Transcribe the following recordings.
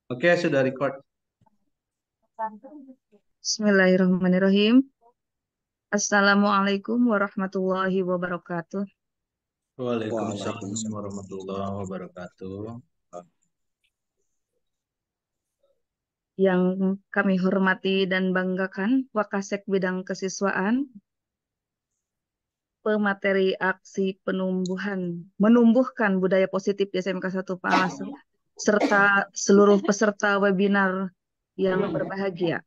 Oke, sudah record. Bismillahirrahmanirrahim. Assalamualaikum warahmatullahi wabarakatuh. Waalaikumsalam Waalaikumsalam. warahmatullahi wabarakatuh. Yang kami hormati dan banggakan Wakasek Bidang Kesiswaan, pemateri aksi menumbuhkan budaya positif di SMK 1 Palasa, serta seluruh peserta webinar yang berbahagia.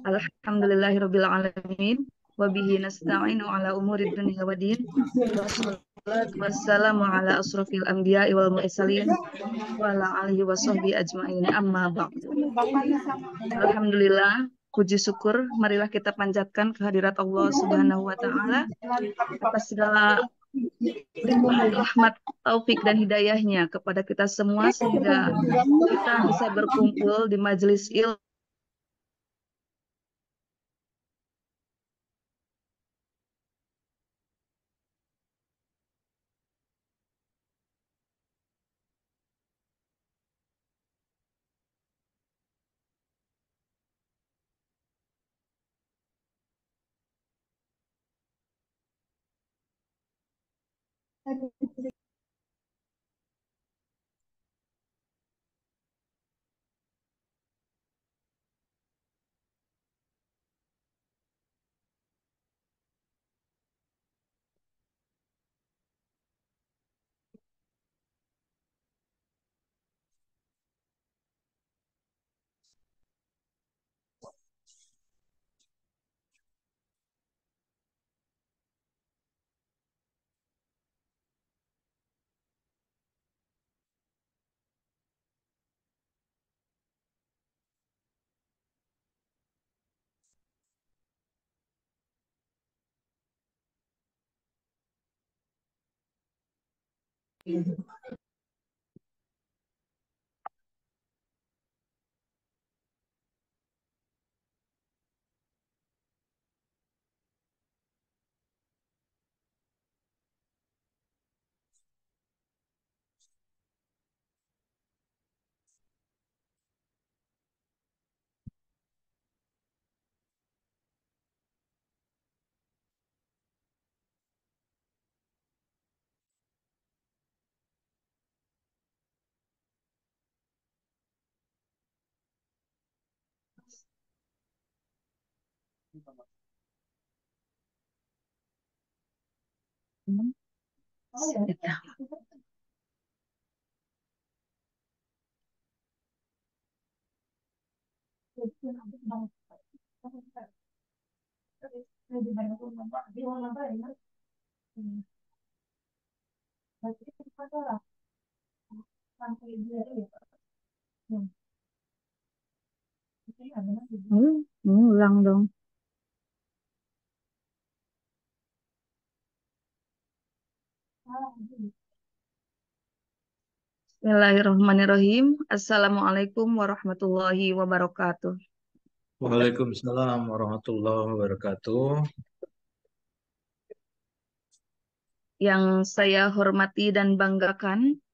Alhamdulillahirabbil alamin wa bihi nasta'inu ala umurid dunya waddin. Wassalatu wassalamu ala asrofil anbiya'i wal mursalin wa ala alihi wa sahbihi ajma'in amma ba'du. Alhamdulillah, puji syukur marilah kita panjatkan kehadirat Allah Subhanahu wa taala atas segala limpahan rahmat, taufik dan hidayahnya kepada kita semua sehingga kita bisa berkumpul di majelis ilmu. Ulang dong. Bismillahirrahmanirrahim. Assalamualaikum warahmatullahi wabarakatuh. Waalaikumsalam warahmatullahi wabarakatuh. Yang saya hormati dan banggakan,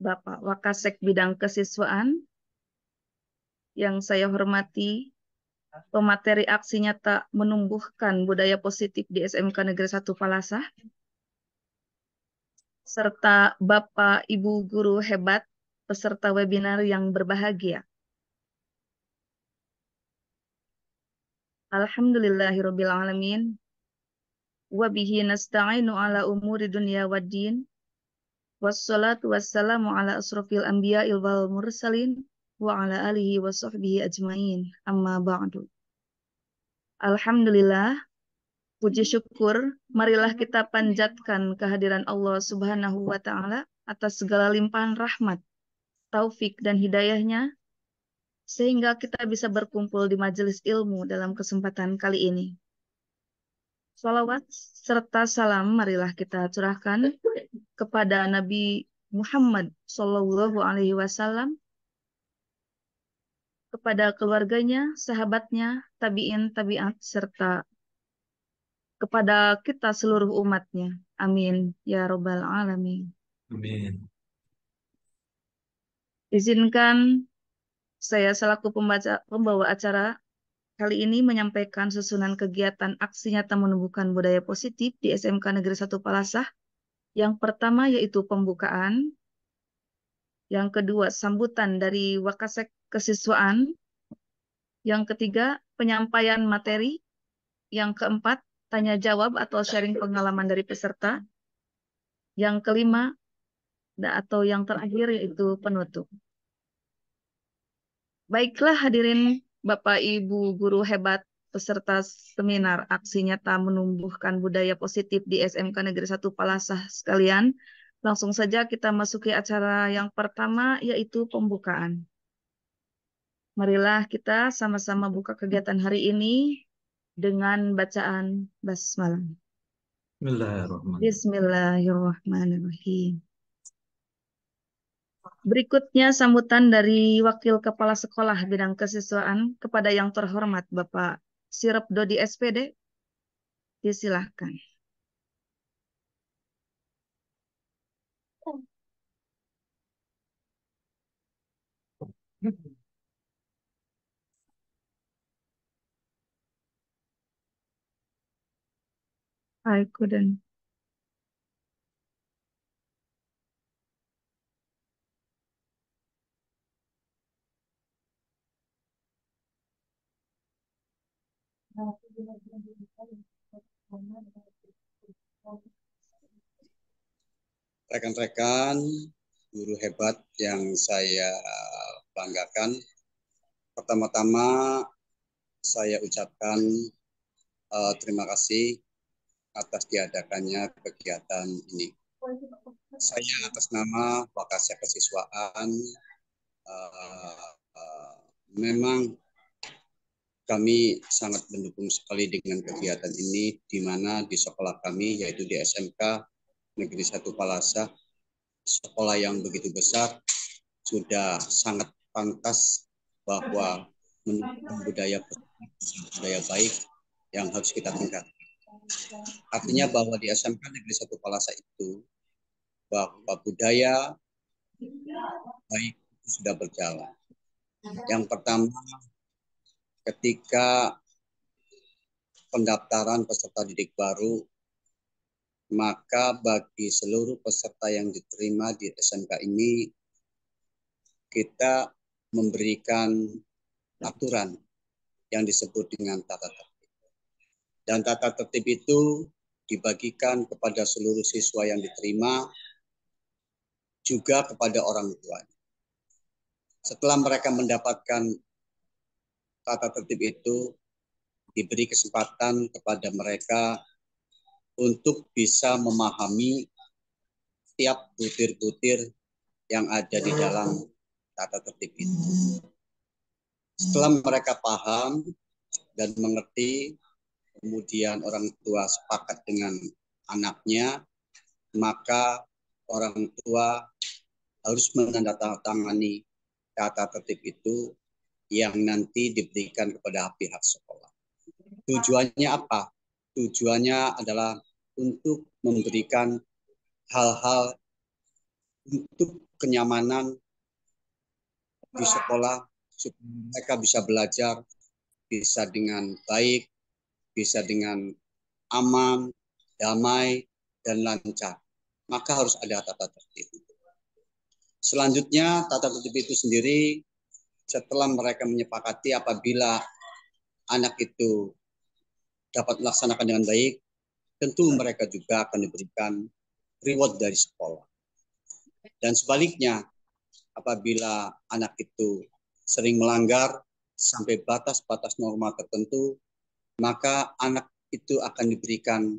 Bapak Wakasek Bidang Kesiswaan. Yang saya hormati, pemateri aksi nyata menumbuhkan budaya positif di SMK Negeri 1 Palasah, serta Bapak Ibu guru hebat peserta webinar yang berbahagia. Alhamdulillahirabbil alamin wa bihi nasta'inu ala umuri dunya waddin. Wassalatu wassalamu ala asrofil anbiya'il wal mursalin wa ala alihi wa sahbihi ajmain amma ba'du. Alhamdulillah, puji syukur marilah kita panjatkan kehadiran Allah Subhanahu wa taala atas segala limpahan rahmat, taufik dan hidayahnya sehingga kita bisa berkumpul di majelis ilmu dalam kesempatan kali ini. Salawat serta salam marilah kita curahkan kepada Nabi Muhammad Shallallahu Alaihi Wasallam, kepada keluarganya, sahabatnya, tabiin, tabiat, serta kepada kita seluruh umatnya. Amin. Ya Rabbal Alamin. Amin. Izinkan saya selaku pembawa acara kali ini menyampaikan susunan kegiatan aksi nyata menumbuhkan budaya positif di SMK Negeri 1 Palasah. Yang pertama yaitu pembukaan, yang kedua sambutan dari Wakasek kesiswaan, yang ketiga penyampaian materi, yang keempat tanya jawab atau sharing pengalaman dari peserta, yang kelima atau yang terakhir yaitu penutup. Baiklah hadirin Bapak Ibu guru hebat peserta seminar aksi nyata menumbuhkan budaya positif di SMK Negeri 1 Palasah sekalian. Langsung saja kita masuki acara yang pertama yaitu pembukaan. Marilah kita sama-sama buka kegiatan hari ini dengan bacaan basmalah. Bismillahirrahmanirrahim. Bismillahirrahmanirrahim. Berikutnya sambutan dari Wakil Kepala Sekolah Bidang Kesiswaan kepada yang terhormat Bapak Sirep Dodi SPD. Disilahkan. I couldn't. Rekan-rekan guru hebat yang saya banggakan, pertama-tama saya ucapkan terima kasih atas diadakannya kegiatan ini. Saya atas nama Wakasek Kesiswaan memang kami sangat mendukung sekali dengan kegiatan ini, di mana di sekolah kami, yaitu di SMK Negeri 1 Palasah, sekolah yang begitu besar, sudah sangat pantas bahwa menumbuhkan budaya baik yang harus kita tingkatkan. Artinya bahwa di SMK Negeri 1 Palasah itu, bahwa budaya baik itu sudah berjalan. Yang pertama, ketika pendaftaran peserta didik baru, maka bagi seluruh peserta yang diterima di SMK ini, kita memberikan aturan yang disebut dengan tata tertib. Dan tata tertib itu dibagikan kepada seluruh siswa yang diterima, juga kepada orang tua. Setelah mereka mendapatkan tata tertib itu, diberi kesempatan kepada mereka untuk bisa memahami setiap butir-butir yang ada di dalam tata tertib itu. Setelah mereka paham dan mengerti, kemudian orang tua sepakat dengan anaknya, maka orang tua harus menandatangani tata tertib itu yang nanti diberikan kepada pihak sekolah. Tujuannya apa? Tujuannya adalah untuk memberikan hal-hal untuk kenyamanan di sekolah, supaya mereka bisa belajar, bisa dengan baik, bisa dengan aman, damai, dan lancar. Maka harus ada tata tertib. Selanjutnya, tata tertib itu sendiri, setelah mereka menyepakati apabila anak itu dapat melaksanakan dengan baik, tentu mereka juga akan diberikan reward dari sekolah. Dan sebaliknya, apabila anak itu sering melanggar sampai batas-batas norma tertentu, maka anak itu akan diberikan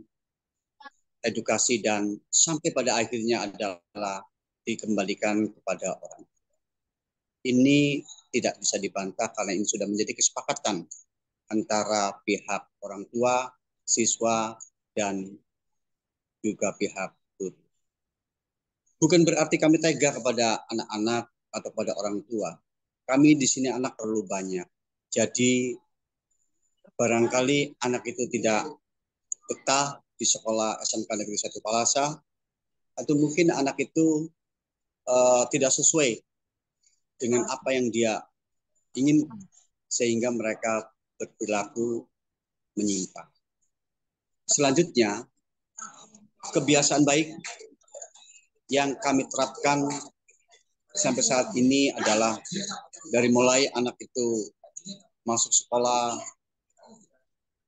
edukasi dan sampai pada akhirnya adalah dikembalikan kepada orang tua. Ini tidak bisa dibantah karena ini sudah menjadi kesepakatan antara pihak orang tua, siswa, dan juga pihak guru. Bukan berarti kami tega kepada anak-anak atau pada orang tua. Kami di sini anak perlu banyak. Jadi barangkali anak itu tidak betah di sekolah SMK Negeri 1 Palasah, atau mungkin anak itu tidak sesuai dengan apa yang dia ingin sehingga mereka berperilaku menyimpang. Selanjutnya, kebiasaan baik yang kami terapkan sampai saat ini adalah dari mulai anak itu masuk sekolah,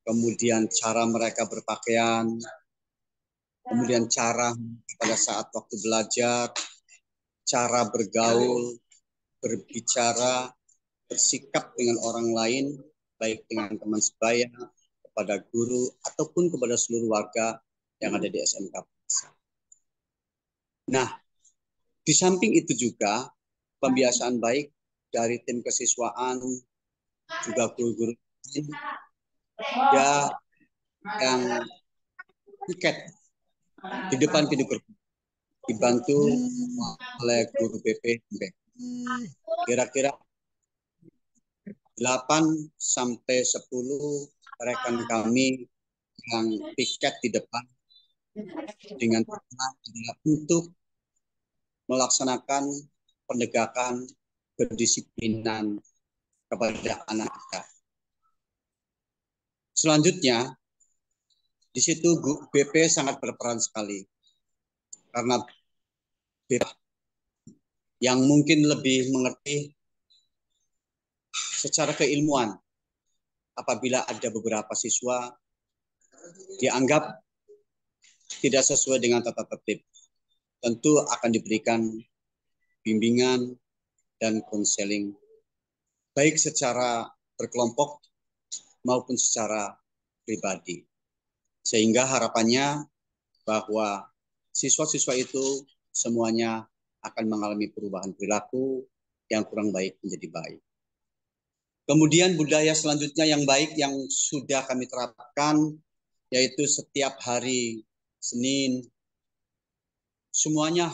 kemudian cara mereka berpakaian, kemudian cara pada saat waktu belajar, cara bergaul, berbicara, bersikap dengan orang lain, baik dengan teman sebaya, kepada guru, ataupun kepada seluruh warga yang ada di SMK. Nah, di samping itu juga pembiasaan baik dari tim kesiswaan, juga guru-guru ya yang piket di depan pintu gerbang dibantu oleh guru BP. Kira-kira 8 sampai 10 rekan kami yang piket di depan dengan untuk melaksanakan penegakan kedisiplinan kepada anak kita. Selanjutnya, di situ BP sangat berperan sekali karena BP yang mungkin lebih mengerti secara keilmuan apabila ada beberapa siswa dianggap tidak sesuai dengan tata tertib, tentu akan diberikan bimbingan dan konseling baik secara berkelompok maupun secara pribadi. Sehingga harapannya bahwa siswa-siswa itu semuanya akan mengalami perubahan perilaku yang kurang baik menjadi baik. Kemudian budaya selanjutnya yang baik yang sudah kami terapkan, yaitu setiap hari Senin, semuanya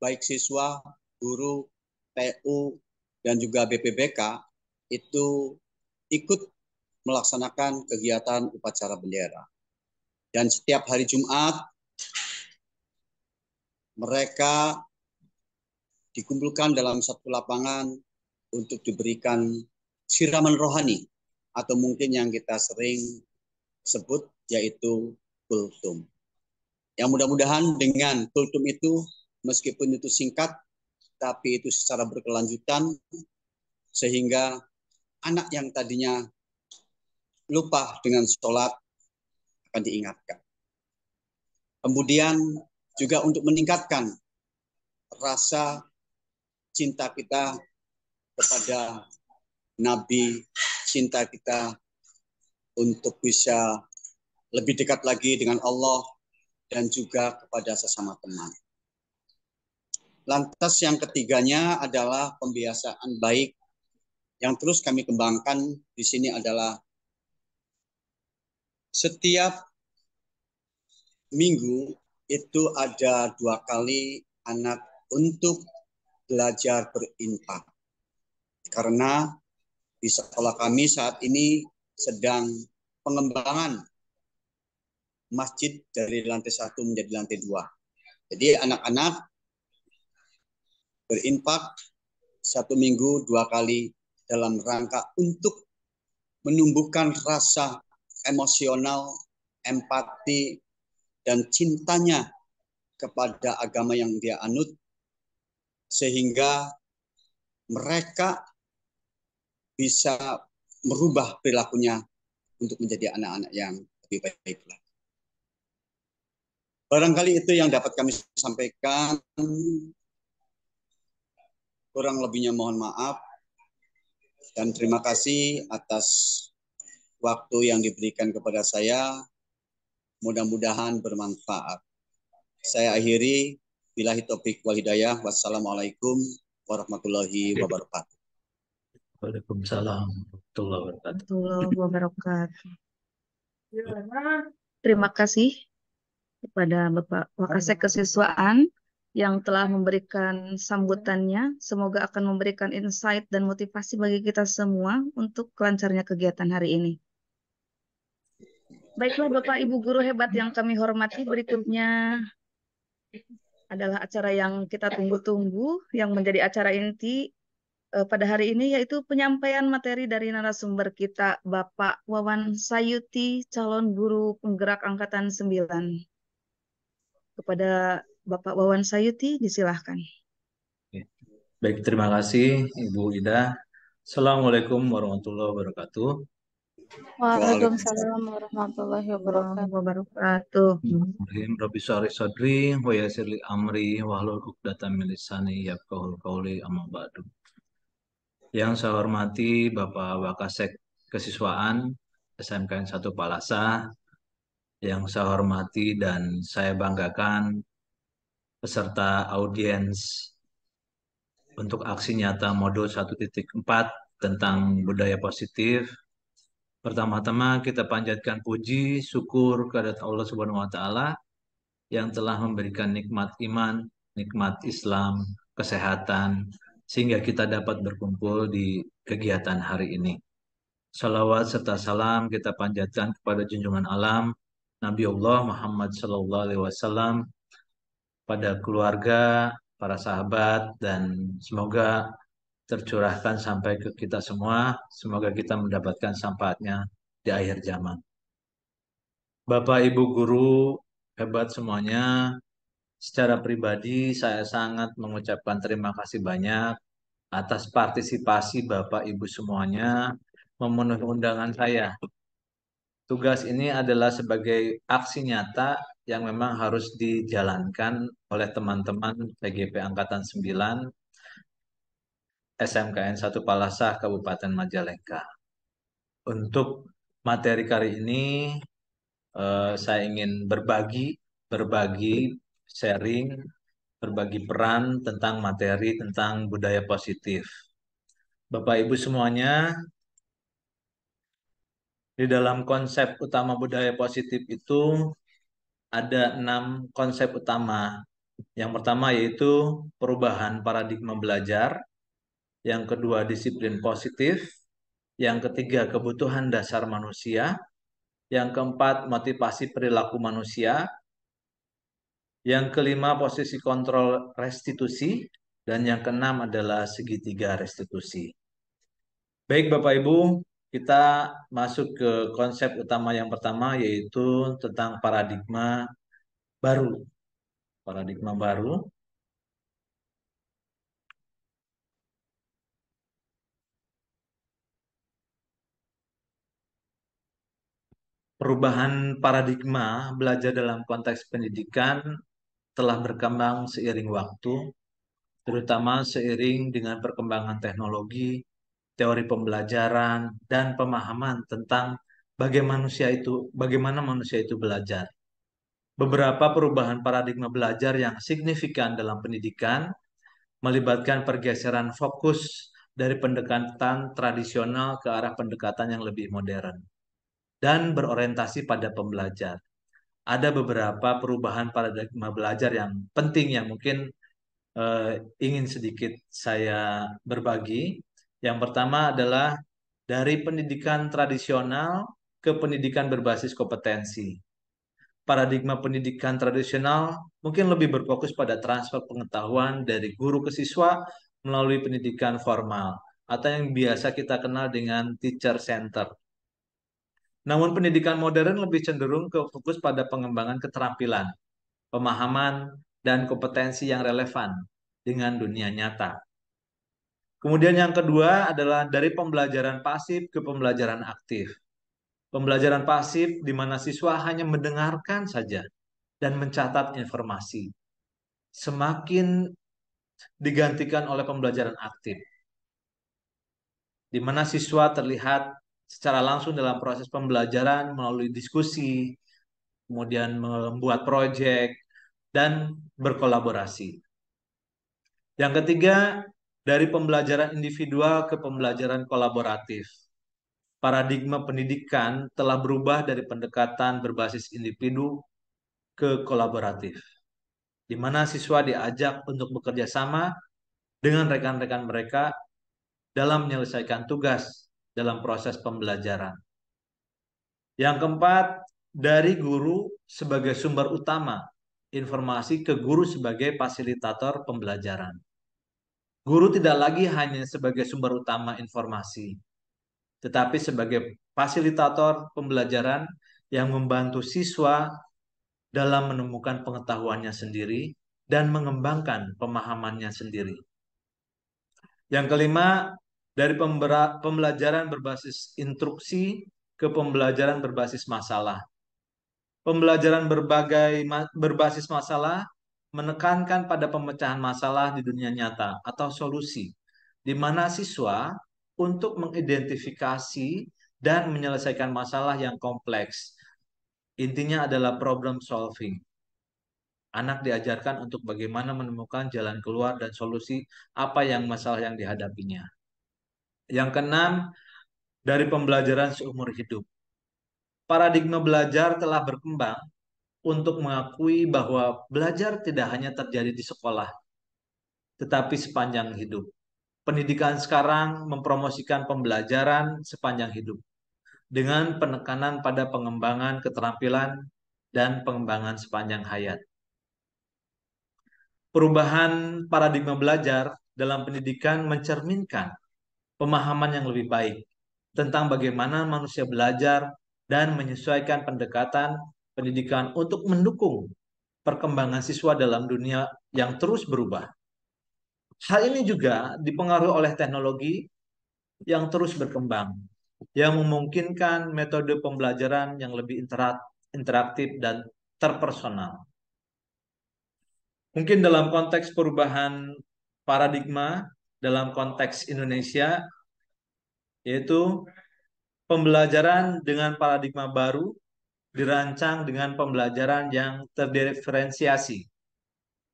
baik siswa, guru, PU, dan juga BPBK itu ikut melaksanakan kegiatan upacara bendera. Dan setiap hari Jumat, mereka dikumpulkan dalam satu lapangan untuk diberikan siraman rohani, atau mungkin yang kita sering sebut yaitu kultum. Yang mudah-mudahan dengan kultum itu, meskipun itu singkat, tapi itu secara berkelanjutan, sehingga anak yang tadinya lupa dengan sholat akan diingatkan. Kemudian juga untuk meningkatkan rasa cinta kita kepada Nabi, cinta kita untuk bisa lebih dekat lagi dengan Allah dan juga kepada sesama teman. Lantas yang ketiganya adalah pembiasaan baik yang terus kami kembangkan di sini adalah setiap minggu itu ada 2 kali anak untuk belajar berinfak. Karena di sekolah kami saat ini sedang pengembangan masjid dari lantai 1 menjadi lantai 2. Jadi anak-anak berinfak 1 minggu 2 kali dalam rangka untuk menumbuhkan rasa emosional, empati, dan cintanya kepada agama yang dia anut, sehingga mereka bisa merubah perilakunya untuk menjadi anak-anak yang lebih baik. Barangkali itu yang dapat kami sampaikan. Kurang lebihnya mohon maaf. Dan terima kasih atas waktu yang diberikan kepada saya. Mudah-mudahan bermanfaat. Saya akhiri. Billahi taufiq wal hidayah. Wassalamualaikum warahmatullahi wabarakatuh. Waalaikumsalam warahmatullahi wabarakatuh. Warahmatullahi wabarakatuh. Terima kasih kepada Bapak Wakasek Kesiswaan yang telah memberikan sambutannya. Semoga akan memberikan insight dan motivasi bagi kita semua untuk kelancarnya kegiatan hari ini. Baiklah Bapak Ibu guru hebat yang kami hormati, berikutnya adalah acara yang kita tunggu-tunggu, yang menjadi acara inti pada hari ini, yaitu penyampaian materi dari narasumber kita, Bapak Wawan Sayuti, calon guru penggerak Angkatan 9. Kepada Bapak Wawan Sayuti, disilahkan. Baik, terima kasih Ibu Ida. Assalamualaikum warahmatullahi wabarakatuh. Waalaikumsalam warahmatullahi wabarakatuh. Wabarakatuh. Bismillahirrahmanirrahim. Rabbi shrah sadri wa yassir li amri wahlul 'uqdatam min lisani yafqahul qawli, amma ba'du. Yang saya hormati Bapak Wakasek Kesiswaan SMKN 1 Palasa, yang saya hormati dan saya banggakan peserta audiens untuk aksi nyata modul 1.4 tentang budaya positif. Pertama-tama kita panjatkan puji syukur kehadirat Allah Subhanahu wa taala yang telah memberikan nikmat iman, nikmat Islam, kesehatan, sehingga kita dapat berkumpul di kegiatan hari ini. Salawat serta salam kita panjatkan kepada junjungan alam Nabi Allah Muhammad Sallallahu Alaihi Wasallam, pada keluarga, para sahabat, dan semoga tercurahkan sampai ke kita semua. Semoga kita mendapatkan syafaatnya di akhir zaman. Bapak Ibu guru hebat semuanya, secara pribadi saya sangat mengucapkan terima kasih banyak atas partisipasi Bapak Ibu semuanya memenuhi undangan saya. Tugas ini adalah sebagai aksi nyata yang memang harus dijalankan oleh teman-teman PGP Angkatan 9 SMKN 1 Palasah Kabupaten Majalengka. Untuk materi kali ini saya ingin berbagi sharing, berbagi peran tentang materi tentang budaya positif. Bapak Ibu semuanya, di dalam konsep utama budaya positif itu ada 6 konsep utama. Yang pertama yaitu perubahan paradigma belajar, yang kedua disiplin positif, yang ketiga kebutuhan dasar manusia, yang keempat motivasi perilaku manusia, yang kelima posisi kontrol restitusi, dan yang keenam adalah segitiga restitusi. Baik Bapak Ibu, kita masuk ke konsep utama yang pertama yaitu tentang paradigma baru. Paradigma baru. Perubahan paradigma belajar dalam konteks pendidikan telah berkembang seiring waktu, terutama seiring dengan perkembangan teknologi, teori pembelajaran, dan pemahaman tentang bagaimana manusia itu belajar. Beberapa perubahan paradigma belajar yang signifikan dalam pendidikan melibatkan pergeseran fokus dari pendekatan tradisional ke arah pendekatan yang lebih modern dan berorientasi pada pembelajar. Ada beberapa perubahan paradigma belajar yang penting yang mungkin ingin sedikit saya berbagi. Yang pertama adalah dari pendidikan tradisional ke pendidikan berbasis kompetensi. Paradigma pendidikan tradisional mungkin lebih berfokus pada transfer pengetahuan dari guru ke siswa melalui pendidikan formal atau yang biasa kita kenal dengan teacher center. Namun pendidikan modern lebih cenderung ke fokus pada pengembangan keterampilan, pemahaman, dan kompetensi yang relevan dengan dunia nyata. Kemudian yang kedua adalah dari pembelajaran pasif ke pembelajaran aktif. Pembelajaran pasif di mana siswa hanya mendengarkan saja dan mencatat informasi, semakin digantikan oleh pembelajaran aktif, di mana siswa terlihat secara langsung dalam proses pembelajaran melalui diskusi, kemudian membuat proyek, dan berkolaborasi. Yang ketiga, dari pembelajaran individual ke pembelajaran kolaboratif. Paradigma pendidikan telah berubah dari pendekatan berbasis individu ke kolaboratif, di mana siswa diajak untuk bekerja sama dengan rekan-rekan mereka dalam menyelesaikan tugas dalam proses pembelajaran. Yang keempat, dari guru sebagai sumber utama informasi ke guru sebagai fasilitator pembelajaran. Guru tidak lagi hanya sebagai sumber utama informasi, tetapi sebagai fasilitator pembelajaran yang membantu siswa dalam menemukan pengetahuannya sendiri dan mengembangkan pemahamannya sendiri. Yang kelima, dari pembelajaran berbasis instruksi ke pembelajaran berbasis masalah. Pembelajaran berbasis masalah menekankan pada pemecahan masalah di dunia nyata atau solusi, di mana siswa untuk mengidentifikasi dan menyelesaikan masalah yang kompleks. Intinya adalah problem solving. Anak diajarkan untuk bagaimana menemukan jalan keluar dan solusi apa yang masalah yang dihadapinya. Yang keenam, dari pembelajaran seumur hidup. Paradigma belajar telah berkembang untuk mengakui bahwa belajar tidak hanya terjadi di sekolah, tetapi sepanjang hidup. Pendidikan sekarang mempromosikan pembelajaran sepanjang hidup dengan penekanan pada pengembangan keterampilan dan pengembangan sepanjang hayat. Perubahan paradigma belajar dalam pendidikan mencerminkan pemahaman yang lebih baik tentang bagaimana manusia belajar dan menyesuaikan pendekatan pendidikan untuk mendukung perkembangan siswa dalam dunia yang terus berubah. Hal ini juga dipengaruhi oleh teknologi yang terus berkembang, yang memungkinkan metode pembelajaran yang lebih interaktif dan terpersonal. Mungkin dalam konteks perubahan paradigma, dalam konteks Indonesia, yaitu pembelajaran dengan paradigma baru dirancang dengan pembelajaran yang terdiferensiasi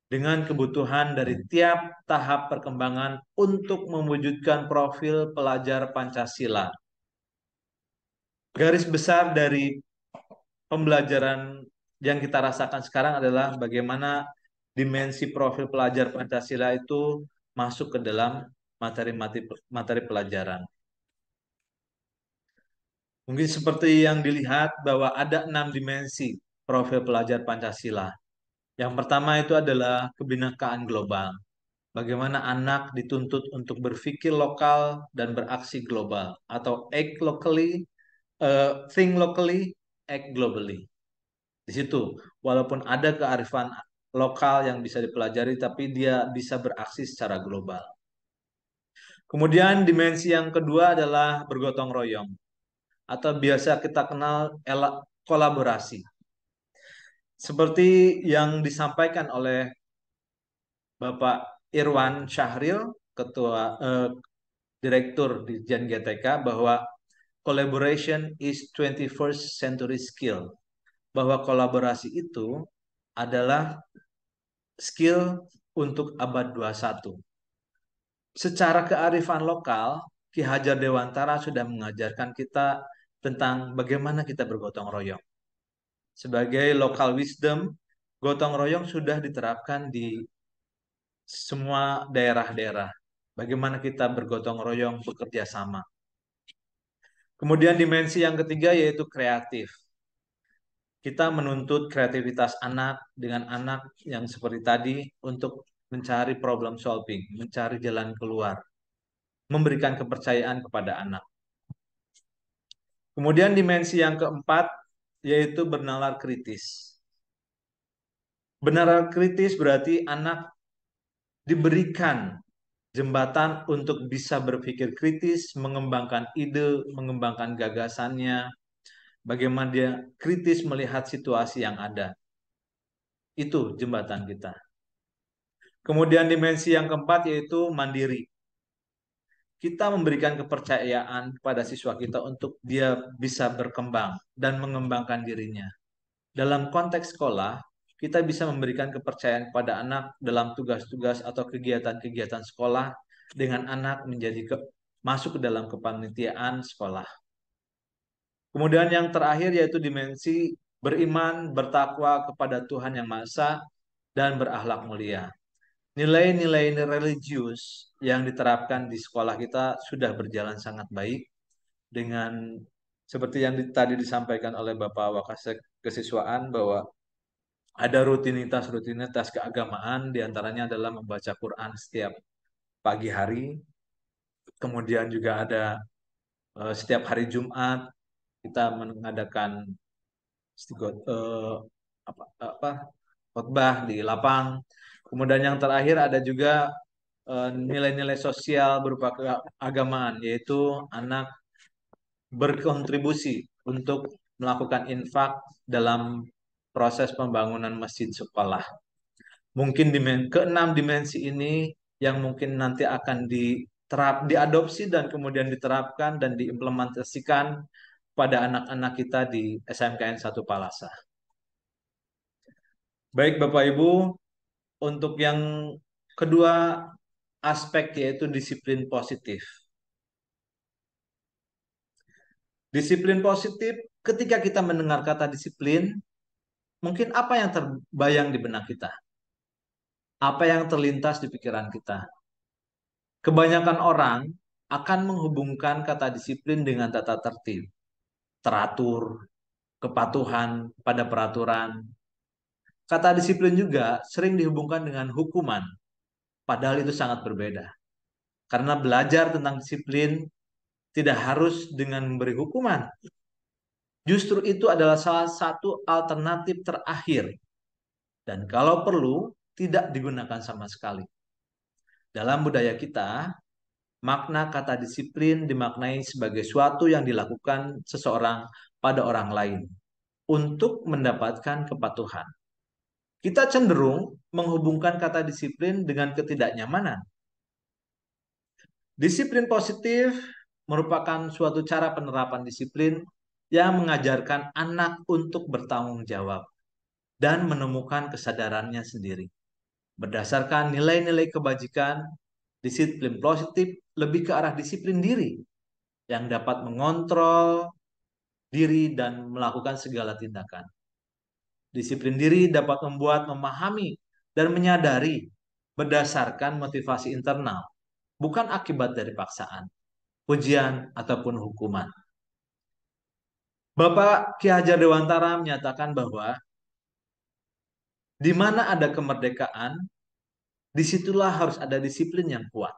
dengan kebutuhan dari tiap tahap perkembangan untuk mewujudkan profil pelajar Pancasila. Garis besar dari pembelajaran yang kita rasakan sekarang adalah bagaimana dimensi profil pelajar Pancasila itu masuk ke dalam materi pelajaran. Mungkin seperti yang dilihat bahwa ada 6 dimensi profil pelajar Pancasila. Yang pertama itu adalah kebinekaan global. Bagaimana anak dituntut untuk berpikir lokal dan beraksi global atau act locally, think locally, act globally. Di situ, walaupun ada kearifan lokal yang bisa dipelajari, tapi dia bisa beraksi secara global. Kemudian dimensi yang kedua adalah bergotong royong atau biasa kita kenal kolaborasi. Seperti yang disampaikan oleh Bapak Irwan Syahril, Direktur di Jan GTK, bahwa collaboration is 21st century skill. Bahwa kolaborasi itu adalah skill untuk abad 21. Secara kearifan lokal, Ki Hajar Dewantara sudah mengajarkan kita tentang bagaimana kita bergotong royong. Sebagai local wisdom, gotong royong sudah diterapkan di semua daerah-daerah. Bagaimana kita bergotong royong bekerja sama. Kemudian dimensi yang ketiga yaitu kreatif. Kita menuntut kreativitas anak dengan anak yang seperti tadi untuk mencari problem solving, mencari jalan keluar, memberikan kepercayaan kepada anak. Kemudian dimensi yang keempat yaitu bernalar kritis. Bernalar kritis berarti anak diberikan jembatan untuk bisa berpikir kritis, mengembangkan ide, mengembangkan gagasannya, bagaimana dia kritis melihat situasi yang ada. Itu jembatan kita. Kemudian dimensi yang keempat yaitu mandiri. Kita memberikan kepercayaan kepada siswa kita untuk dia bisa berkembang dan mengembangkan dirinya. Dalam konteks sekolah, kita bisa memberikan kepercayaan kepada anak dalam tugas-tugas atau kegiatan-kegiatan sekolah dengan anak masuk ke dalam kepanitiaan sekolah. Kemudian yang terakhir yaitu dimensi beriman, bertakwa kepada Tuhan Yang Maha Esa, dan berakhlak mulia. Nilai-nilai religius yang diterapkan di sekolah kita sudah berjalan sangat baik dengan seperti yang tadi disampaikan oleh Bapak Wakasek Kesiswaan bahwa ada rutinitas keagamaan, diantaranya adalah membaca Quran setiap pagi hari. Kemudian juga ada setiap hari Jumat kita mengadakan apa khotbah di lapang. Kemudian yang terakhir ada juga nilai-nilai sosial berupa keagamaan, yaitu anak berkontribusi untuk melakukan infak dalam proses pembangunan masjid sekolah. Mungkin keenam dimensi ini yang mungkin nanti akan diadopsi dan kemudian diterapkan dan diimplementasikan pada anak-anak kita di SMKN 1 Palasa. Baik Bapak Ibu, untuk yang kedua aspek yaitu disiplin positif. Disiplin positif, ketika kita mendengar kata disiplin, mungkin apa yang terbayang di benak kita? Apa yang terlintas di pikiran kita? Kebanyakan orang akan menghubungkan kata disiplin dengan tata tertib, teratur, kepatuhan pada peraturan. Kata disiplin juga sering dihubungkan dengan hukuman, padahal itu sangat berbeda. Karena belajar tentang disiplin tidak harus dengan memberi hukuman. Justru itu adalah salah satu alternatif terakhir. Dan kalau perlu, tidak digunakan sama sekali. Dalam budaya kita, makna kata disiplin dimaknai sebagai suatu yang dilakukan seseorang pada orang lain untuk mendapatkan kepatuhan. Kita cenderung menghubungkan kata disiplin dengan ketidaknyamanan. Disiplin positif merupakan suatu cara penerapan disiplin yang mengajarkan anak untuk bertanggung jawab dan menemukan kesadarannya sendiri. Berdasarkan nilai-nilai kebajikan, disiplin positif lebih ke arah disiplin diri yang dapat mengontrol diri dan melakukan segala tindakan. Disiplin diri dapat membuat memahami dan menyadari berdasarkan motivasi internal, bukan akibat dari paksaan, pujian, ataupun hukuman. Bapak Ki Hajar Dewantara menyatakan bahwa di mana ada kemerdekaan, disitulah harus ada disiplin yang kuat.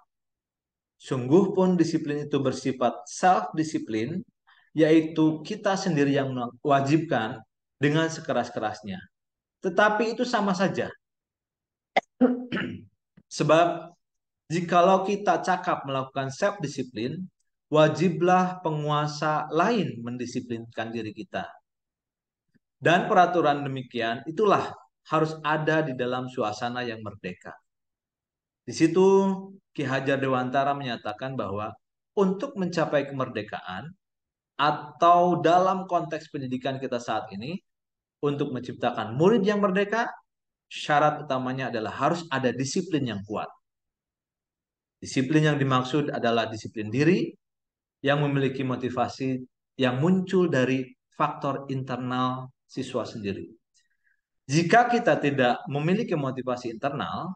Sungguh pun disiplin itu bersifat self-disiplin, yaitu kita sendiri yang mewajibkan dengan sekeras-kerasnya. Tetapi itu sama saja. Sebab jikalau kita cakap melakukan self-disiplin, wajiblah penguasa lain mendisiplinkan diri kita. Dan peraturan demikian itulah harus ada di dalam suasana yang merdeka. Di situ Ki Hajar Dewantara menyatakan bahwa untuk mencapai kemerdekaan atau dalam konteks pendidikan kita saat ini, untuk menciptakan murid yang merdeka, syarat utamanya adalah harus ada disiplin yang kuat. Disiplin yang dimaksud adalah disiplin diri yang memiliki motivasi yang muncul dari faktor internal siswa sendiri. Jika kita tidak memiliki motivasi internal,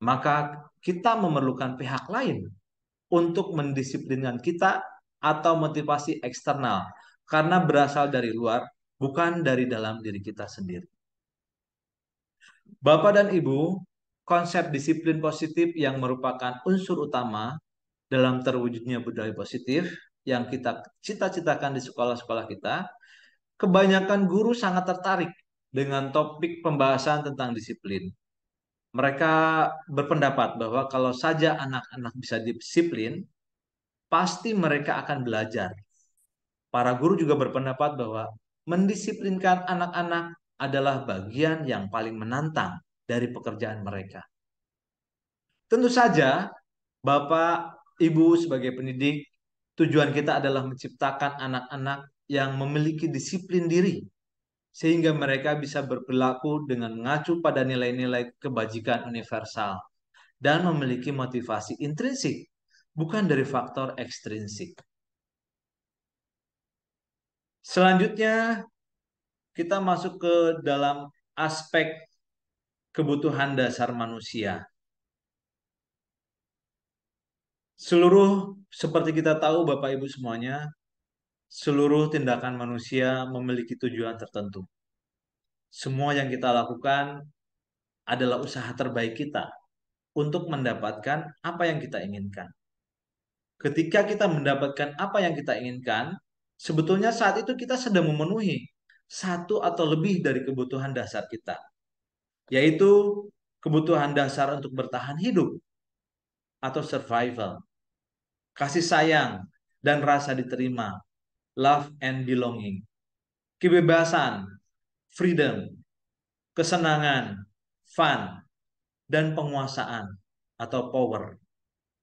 maka kita memerlukan pihak lain untuk mendisiplinkan kita atau motivasi eksternal karena berasal dari luar, bukan dari dalam diri kita sendiri. Bapak dan Ibu, konsep disiplin positif yang merupakan unsur utama dalam terwujudnya budaya positif yang kita cita-citakan di sekolah-sekolah kita, kebanyakan guru sangat tertarik dengan topik pembahasan tentang disiplin. Mereka berpendapat bahwa kalau saja anak-anak bisa disiplin, pasti mereka akan belajar. Para guru juga berpendapat bahwa mendisiplinkan anak-anak adalah bagian yang paling menantang dari pekerjaan mereka. Tentu saja, Bapak, Ibu sebagai pendidik, tujuan kita adalah menciptakan anak-anak yang memiliki disiplin diri, sehingga mereka bisa berperilaku dengan mengacu pada nilai-nilai kebajikan universal dan memiliki motivasi intrinsik, bukan dari faktor ekstrinsik. Selanjutnya, kita masuk ke dalam aspek kebutuhan dasar manusia. Seperti kita tahu Bapak Ibu semuanya, seluruh tindakan manusia memiliki tujuan tertentu. Semua yang kita lakukan adalah usaha terbaik kita untuk mendapatkan apa yang kita inginkan. Ketika kita mendapatkan apa yang kita inginkan, sebetulnya saat itu kita sedang memenuhi satu atau lebih dari kebutuhan dasar kita, yaitu kebutuhan dasar untuk bertahan hidup atau survival, kasih sayang dan rasa diterima, love and belonging, kebebasan, freedom, kesenangan, fun, dan penguasaan atau power.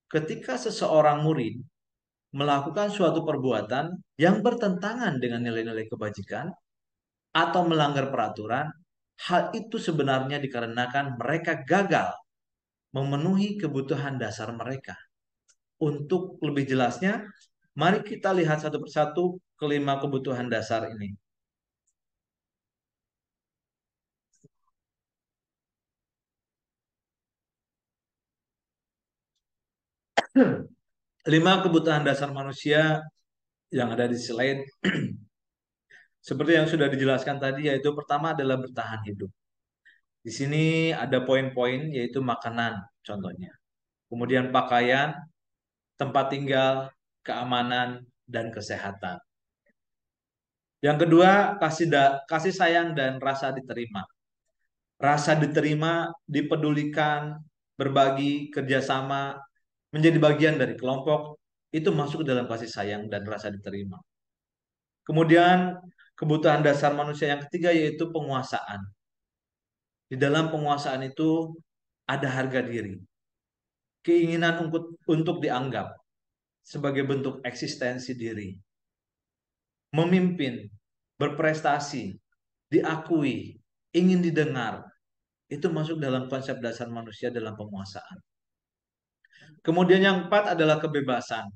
Ketika seseorang murid melakukan suatu perbuatan yang bertentangan dengan nilai-nilai kebajikan atau melanggar peraturan, hal itu sebenarnya dikarenakan mereka gagal memenuhi kebutuhan dasar mereka. Untuk lebih jelasnya, mari kita lihat satu persatu kelima kebutuhan dasar ini. Lima kebutuhan dasar manusia yang ada di slide seperti yang sudah dijelaskan tadi, yaitu pertama adalah bertahan hidup. Di sini ada poin-poin, yaitu makanan contohnya, kemudian pakaian, tempat tinggal, keamanan, dan kesehatan. Yang kedua, kasih sayang dan rasa diterima. Rasa diterima, dipedulikan, berbagi, kerjasama, menjadi bagian dari kelompok, itu masuk ke dalam kasih sayang dan rasa diterima. Kemudian kebutuhan dasar manusia yang ketiga yaitu penguasaan. Di dalam penguasaan itu ada harga diri, keinginan untuk dianggap sebagai bentuk eksistensi diri, memimpin, berprestasi, diakui, ingin didengar, itu masuk dalam konsep dasar manusia dalam penguasaan. Kemudian yang keempat adalah kebebasan.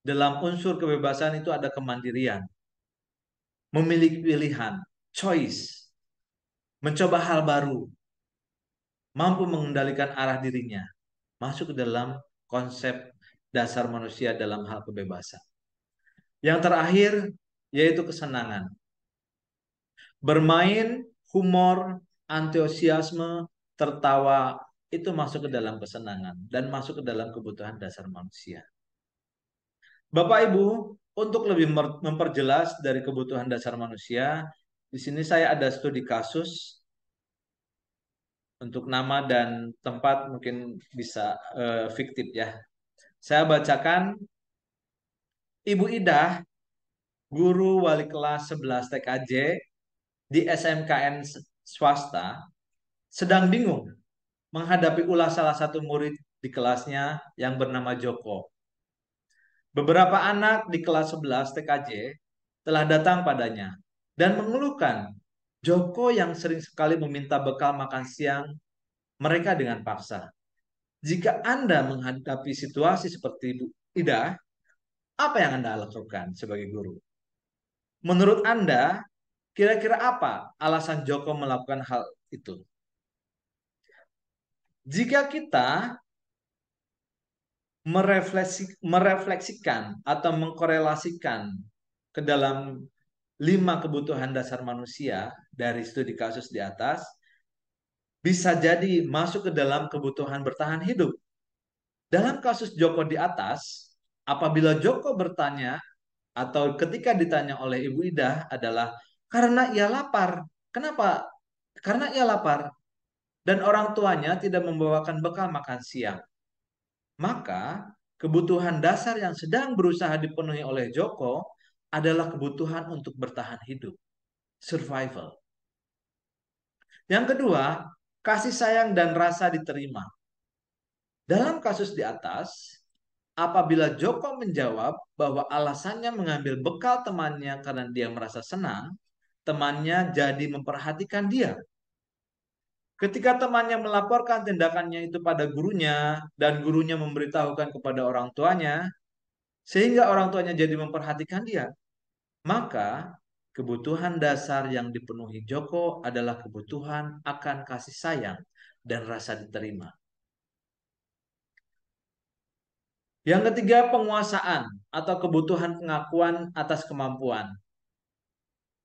Dalam unsur kebebasan itu ada kemandirian, memiliki pilihan, choice, mencoba hal baru, mampu mengendalikan arah dirinya, masuk ke dalam konsep dasar manusia dalam hal kebebasan. Yang terakhir yaitu kesenangan. Bermain, humor, antusiasme, tertawa, itu masuk ke dalam kesenangan dan masuk ke dalam kebutuhan dasar manusia. Bapak Ibu, untuk lebih memperjelas dari kebutuhan dasar manusia, di sini saya ada studi kasus. Untuk nama dan tempat mungkin bisa fiktif ya. Saya bacakan, Ibu Idah, guru wali kelas 11 TKJ di SMKN swasta, sedang bingung menghadapi ulah salah satu murid di kelasnya yang bernama Joko. Beberapa anak di kelas 11 TKJ telah datang padanya dan mengeluhkan Joko yang sering sekali meminta bekal makan siang mereka dengan paksa. Jika Anda menghadapi situasi seperti Ibu Ida, apa yang Anda lakukan sebagai guru? Menurut Anda, kira-kira apa alasan Joko melakukan hal itu? Jika kita merefleksikan atau mengkorelasikan ke dalam 5 kebutuhan dasar manusia dari studi kasus di atas, bisa jadi masuk ke dalam kebutuhan bertahan hidup. Dalam kasus Joko di atas, apabila Joko bertanya atau ketika ditanya oleh Ibu Ida adalah karena ia lapar. Kenapa? Karena ia lapar dan orang tuanya tidak membawakan bekal makan siang. Maka kebutuhan dasar yang sedang berusaha dipenuhi oleh Joko adalah kebutuhan untuk bertahan hidup, survival. Yang kedua, kasih sayang dan rasa diterima. Dalam kasus di atas, apabila Joko menjawab bahwa alasannya mengambil bekal temannya karena dia merasa senang, temannya jadi memperhatikan dia. Ketika temannya melaporkan tindakannya itu pada gurunya dan gurunya memberitahukan kepada orang tuanya, sehingga orang tuanya jadi memperhatikan dia, maka kebutuhan dasar yang dipenuhi Joko adalah kebutuhan akan kasih sayang dan rasa diterima. Yang ketiga, penguasaan atau kebutuhan pengakuan atas kemampuan.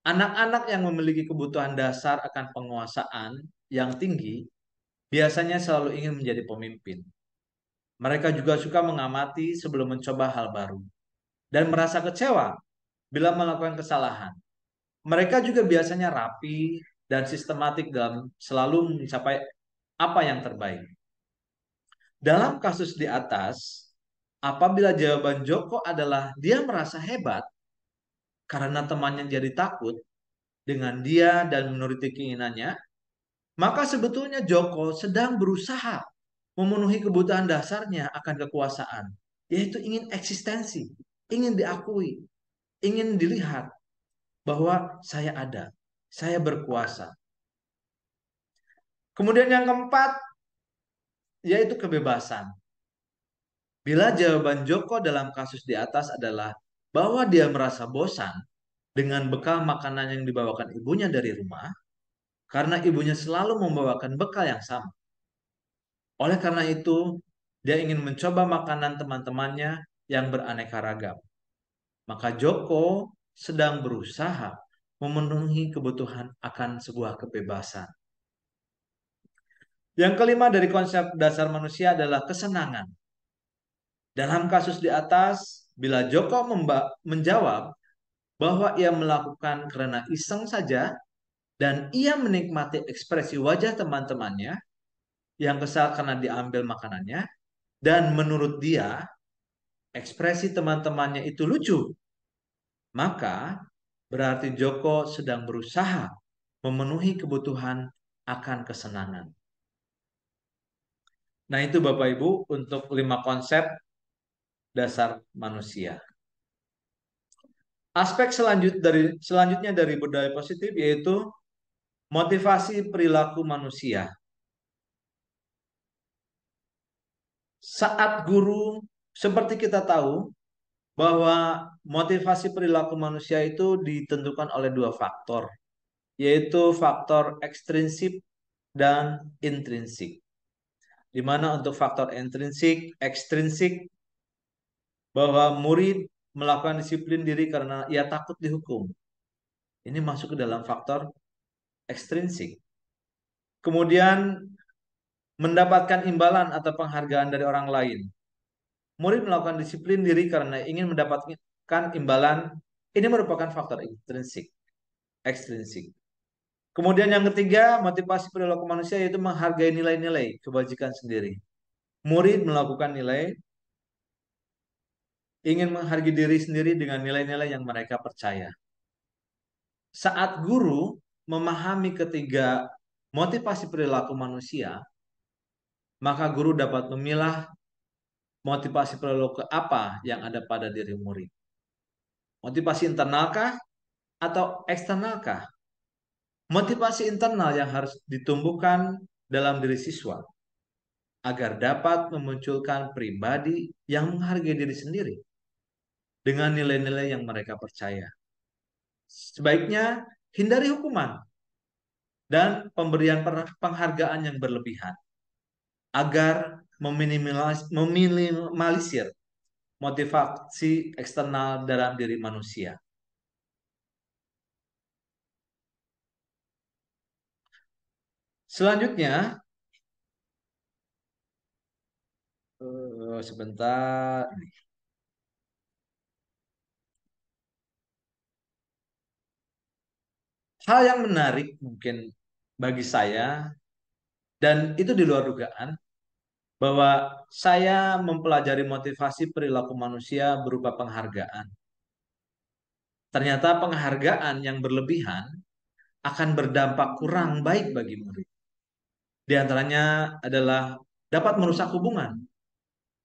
Anak-anak yang memiliki kebutuhan dasar akan penguasaan yang tinggi biasanya selalu ingin menjadi pemimpin. Mereka juga suka mengamati sebelum mencoba hal baru dan merasa kecewa bila melakukan kesalahan. Mereka juga biasanya rapi dan sistematik dalam selalu mencapai apa yang terbaik. Dalam kasus di atas, apabila jawaban Joko adalah dia merasa hebat karena temannya jadi takut dengan dia dan menuruti keinginannya, maka sebetulnya Joko sedang berusaha memenuhi kebutuhan dasarnya akan kekuasaan, yaitu ingin eksistensi, ingin diakui, ingin dilihat bahwa saya ada, saya berkuasa. Kemudian yang keempat, yaitu kebebasan. Bila jawaban Joko dalam kasus di atas adalah bahwa dia merasa bosan dengan bekal makanan yang dibawakan ibunya dari rumah, karena ibunya selalu membawakan bekal yang sama. Oleh karena itu, dia ingin mencoba makanan teman-temannya yang beraneka ragam. Maka Joko sedang berusaha memenuhi kebutuhan akan sebuah kebebasan. Yang kelima dari konsep dasar manusia adalah kesenangan. Dalam kasus di atas, bila Joko menjawab bahwa ia melakukan karena iseng saja dan ia menikmati ekspresi wajah teman-temannya yang kesal karena diambil makanannya, dan menurut dia ekspresi teman-temannya itu lucu, maka berarti Joko sedang berusaha memenuhi kebutuhan akan kesenangan. Nah, itu Bapak Ibu untuk 5 konsep dasar manusia. Aspek selanjutnya dari budaya positif yaitu motivasi perilaku manusia. Saat guru, seperti kita tahu bahwa motivasi perilaku manusia itu ditentukan oleh 2 faktor, yaitu faktor ekstrinsik dan intrinsik. Di mana untuk faktor ekstrinsik bahwa murid melakukan disiplin diri karena ia takut dihukum. Ini masuk ke dalam faktor ekstrinsik. Kemudian mendapatkan imbalan atau penghargaan dari orang lain. Murid melakukan disiplin diri karena ingin mendapatkan imbalan. Ini merupakan faktor ekstrinsik. Kemudian yang ketiga, motivasi perilaku manusia yaitu menghargai nilai-nilai kebajikan sendiri. Murid melakukan ingin menghargai diri sendiri dengan nilai-nilai yang mereka percaya. Saat guru memahami ketiga motivasi perilaku manusia, maka guru dapat memilah motivasi perilaku apa yang ada pada diri murid. Motivasi internalkah atau eksternalkah? Motivasi internal yang harus ditumbuhkan dalam diri siswa agar dapat memunculkan pribadi yang menghargai diri sendiri dengan nilai-nilai yang mereka percaya. Sebaiknya hindari hukuman dan pemberian penghargaan yang berlebihan agar meminimalisir motivasi eksternal dalam diri manusia. Selanjutnya, sebentar. Hal yang menarik mungkin bagi saya, dan itu di luar dugaan, bahwa saya mempelajari motivasi perilaku manusia berupa penghargaan. Ternyata penghargaan yang berlebihan akan berdampak kurang baik bagi murid. Di antaranya adalah dapat merusak hubungan.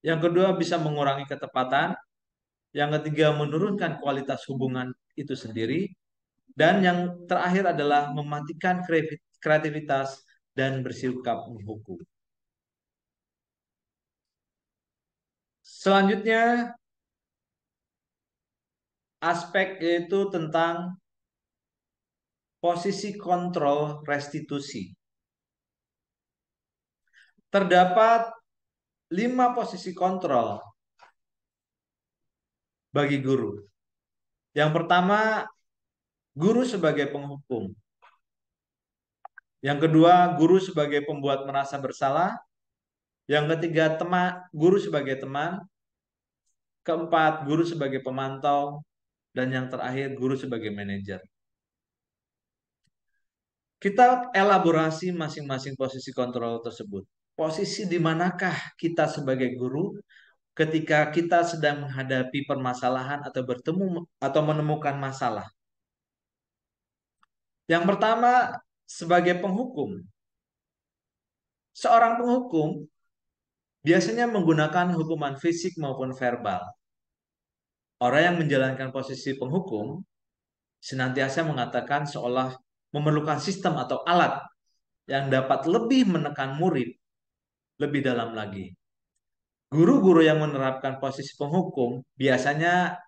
Yang kedua bisa mengurangi ketepatan. Yang ketiga menurunkan kualitas hubungan itu sendiri. Dan yang terakhir adalah mematikan kreativitas dan bersikap menghukum. Selanjutnya aspek yaitu tentang posisi kontrol restitusi. Terdapat 5 posisi kontrol bagi guru. Yang pertama, guru sebagai penghukum. Yang kedua, guru sebagai pembuat merasa bersalah. Yang ketiga, guru sebagai teman. Keempat, guru sebagai pemantau. Dan yang terakhir, guru sebagai manajer. Kita elaborasi masing-masing posisi kontrol tersebut. Posisi di manakah kita sebagai guru ketika kita sedang menghadapi permasalahan atau bertemu atau menemukan masalah? Yang pertama, sebagai penghukum. Seorang penghukum biasanya menggunakan hukuman fisik maupun verbal. Orang yang menjalankan posisi penghukum senantiasa mengatakan seolah memerlukan sistem atau alat yang dapat lebih menekan murid lebih dalam lagi. Guru-guru yang menerapkan posisi penghukum biasanya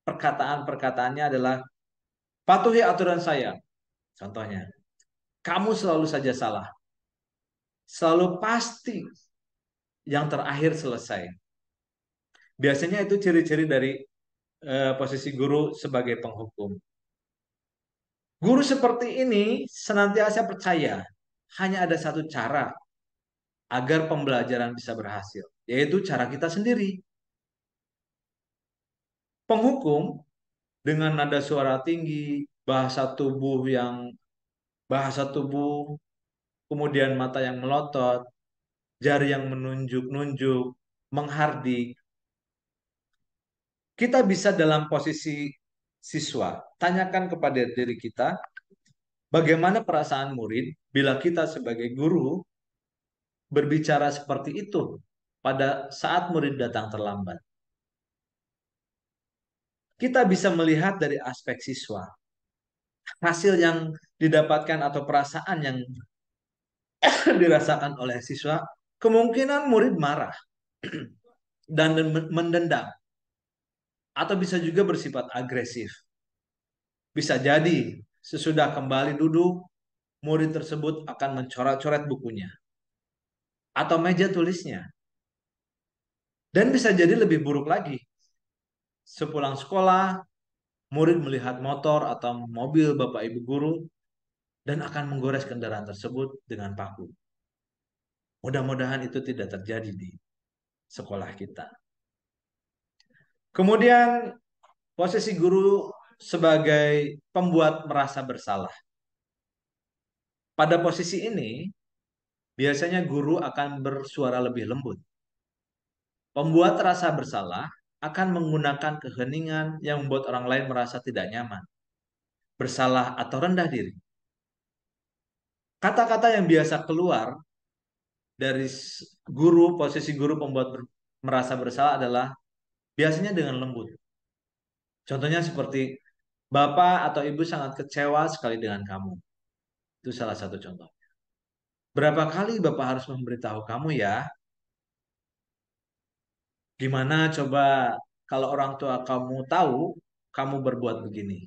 perkataan-perkataannya adalah patuhi aturan saya. Contohnya, kamu selalu saja salah. Selalu pasti yang terakhir selesai. Biasanya itu ciri-ciri dari posisi guru sebagai penghukum. Guru seperti ini senantiasa percaya hanya ada satu cara agar pembelajaran bisa berhasil, yaitu cara kita sendiri. Penghukum dengan nada suara tinggi, bahasa tubuh, kemudian mata yang melotot, jari yang menunjuk-nunjuk, menghardik. Kita bisa dalam posisi siswa, tanyakan kepada diri kita, bagaimana perasaan murid bila kita sebagai guru berbicara seperti itu pada saat murid datang terlambat. Kita bisa melihat dari aspek siswa. Hasil yang didapatkan atau perasaan yang dirasakan oleh siswa, kemungkinan murid marah dan mendendam. Atau bisa juga bersifat agresif. Bisa jadi sesudah kembali duduk, murid tersebut akan mencoret-coret bukunya atau meja tulisnya. Dan bisa jadi lebih buruk lagi. Sepulang sekolah, murid melihat motor atau mobil bapak ibu guru dan akan menggores kendaraan tersebut dengan paku. Mudah-mudahan itu tidak terjadi di sekolah kita. Kemudian posisi guru sebagai pembuat merasa bersalah. Pada posisi ini, biasanya guru akan bersuara lebih lembut. Pembuat rasa bersalah akan menggunakan keheningan yang membuat orang lain merasa tidak nyaman, bersalah atau rendah diri. Kata-kata yang biasa keluar dari posisi guru pembuat merasa bersalah adalah biasanya dengan lembut. Contohnya seperti, Bapak atau Ibu sangat kecewa sekali dengan kamu. Itu salah satu contoh. Berapa kali Bapak harus memberitahu kamu ya? Gimana coba kalau orang tua kamu tahu kamu berbuat begini?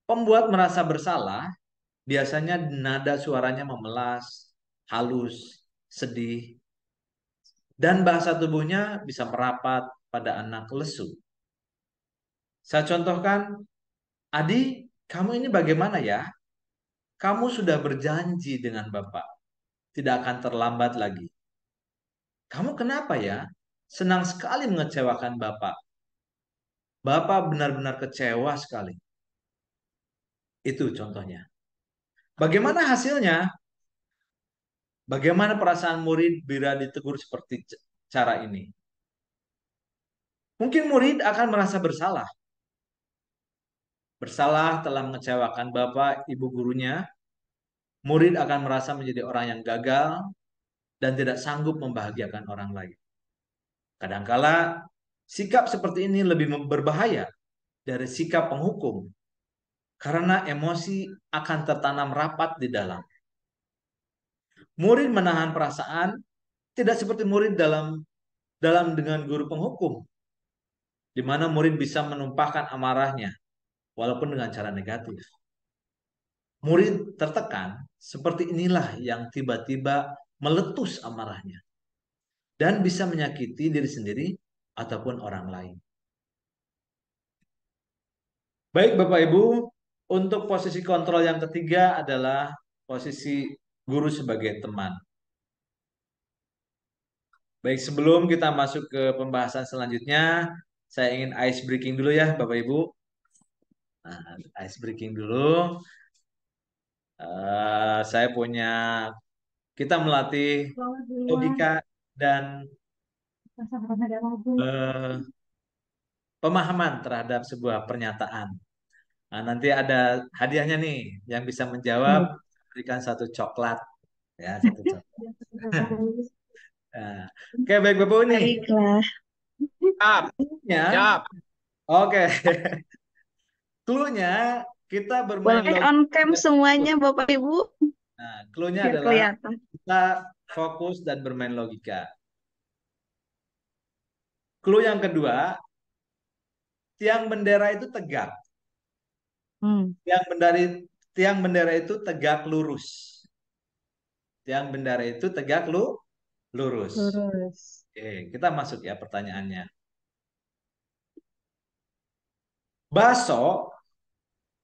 Pembuat merasa bersalah biasanya nada suaranya memelas, halus, sedih, dan bahasa tubuhnya bisa merapat pada anak lesu. Saya contohkan, Adi, kamu ini bagaimana ya? Kamu sudah berjanji dengan Bapak, tidak akan terlambat lagi. Kamu kenapa ya? Senang sekali mengecewakan Bapak. Bapak benar-benar kecewa sekali. Itu contohnya. Bagaimana hasilnya? Bagaimana perasaan murid bila ditegur seperti cara ini? Mungkin murid akan merasa bersalah. Bersalah telah mengecewakan Bapak, Ibu gurunya. Murid akan merasa menjadi orang yang gagal dan tidak sanggup membahagiakan orang lain. Kadangkala sikap seperti ini lebih berbahaya dari sikap penghukum karena emosi akan tertanam rapat di dalam. Murid menahan perasaan tidak seperti murid dalam dengan guru penghukum, di mana murid bisa menumpahkan amarahnya walaupun dengan cara negatif. Murid tertekan seperti inilah yang tiba-tiba meletus amarahnya dan bisa menyakiti diri sendiri ataupun orang lain. Baik Bapak Ibu, Untuk posisi kontrol yang ketiga adalah posisi guru sebagai teman. Baik, sebelum kita masuk ke pembahasan selanjutnya, saya ingin ice breaking dulu ya, Bapak Ibu. Nah, ice breaking dulu. Saya punya, kita melatih logika dan eh, pemahaman terhadap sebuah pernyataan. Nah, nanti ada hadiahnya nih, yang bisa menjawab berikan satu coklat, ya satu coklat. Nah, oke, baik Bapak nih. Baiklah. Siap, Ya, siap. oke. Clue-nya kita bermain Boleh logika. on cam semuanya Bapak Ibu Nah, clue-nya biar adalah kelihatan. kita fokus dan bermain logika. Clue yang kedua, tiang bendera itu tegak. Hmm. Tiang bendera itu tegak lurus. Tiang bendera itu tegak lurus. Lurus. Oke, kita masuk ya pertanyaannya. Baso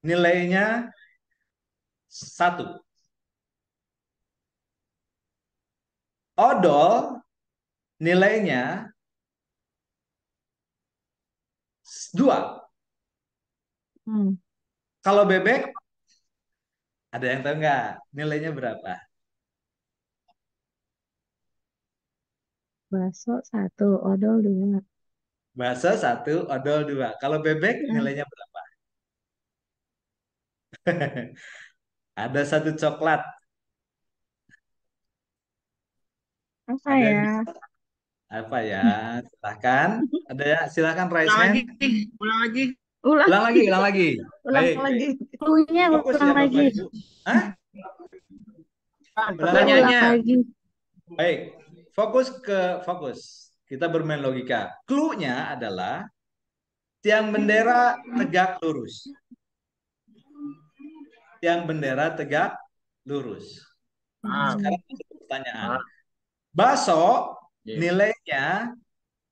nilainya 1. Odol nilainya 2. Hmm. Kalau bebek, ada yang tahu nggak nilainya berapa? Baso 1, odol 2. Baso 1, odol 2. Kalau bebek nilainya berapa? Ada satu coklat. Apa Ada yang ya? bisa apa ya? Silahkan. Ada ya, silahkan raise Ulang hand. lagi, ulang lagi. Ulang, Ulang lagi, ulang lagi. ulang Baik, lagi. baik. Cluenya Fokus ulang ya Bapak lagi. Ibu. Hah? Ulang lagi. Ulang Pertanyaannya. lagi. Baik, fokus. Kita bermain logika. Clue-nya adalah tiang bendera tegak lurus. Tiang bendera tegak lurus. Ah, Sekarang masuk ke pertanyaan. ah. Baso Iya. nilainya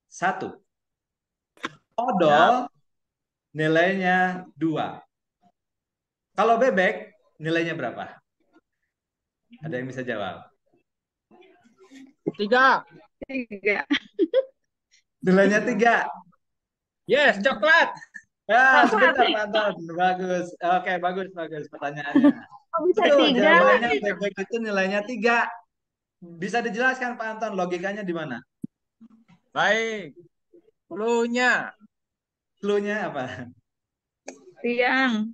1. Siap. Odol nilainya 2. Kalau bebek nilainya berapa? Ada yang bisa jawab? 3. 3. Nilainya 3. Yes, coklat. Ya, sebentar Pak Anton. Bagus. Oke, bagus pertanyaannya. Kok bisa Betul, 3? jawabannya bebek itu nilainya 3. Bisa dijelaskan Pak Anton logikanya di mana? Baik. Cluenya. Clue-nya apa? Tiang.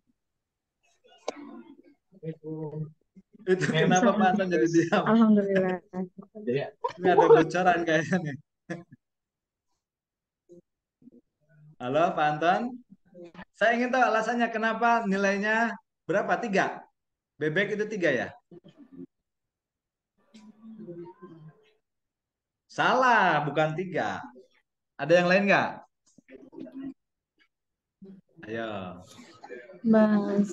Itu kenapa Pak Anton jadi diam? Alhamdulillah. Ini ada bocoran kayaknya. Halo Pak Anton. Saya ingin tahu alasannya kenapa nilainya berapa? 3. Bebek itu 3 ya? Salah, bukan 3. Ada yang lain nggak? Ayo. Mas.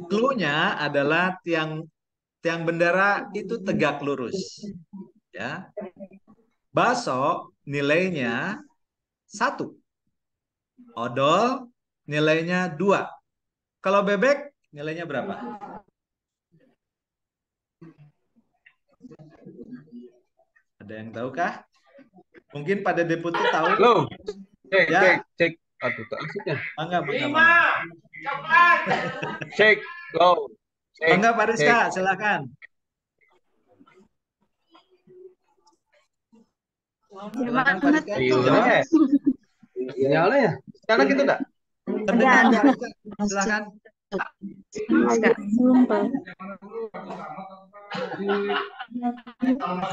Clue-nya adalah tiang bendera itu tegak lurus. Ya. Baso nilainya 1. Odol nilainya 2. Kalau bebek nilainya berapa? Ada yang tahu kah? Mungkin pada deputi tahu. Loh. Cek, Ya. cek. Aduh, tak asiknya. Mangga. Cek. Low. Cek. Mangga Pak Rizka, cek. silakan. Silakan Pak Rizka. Iya. Nyala ya? Sekarang gitu enggak? Terdengar Ada. Pak Rizka. Silakan. Belum, Pak.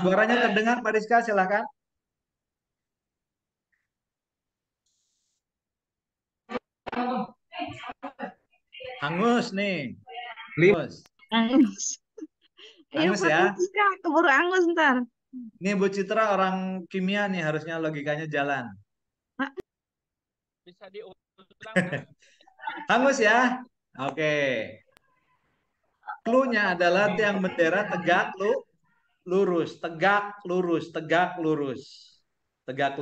Suaranya terdengar Pak Rizka, silakan. Angus nih. Angus. Angus. Ayo Angus Pak ya. Rizka, keburu angus ntar. Ini Bu Citra orang kimia nih, harusnya logikanya jalan. Bisa diulang. Angus ya. Oke. Clue-nya adalah tiang bendera tegak lurus, tegak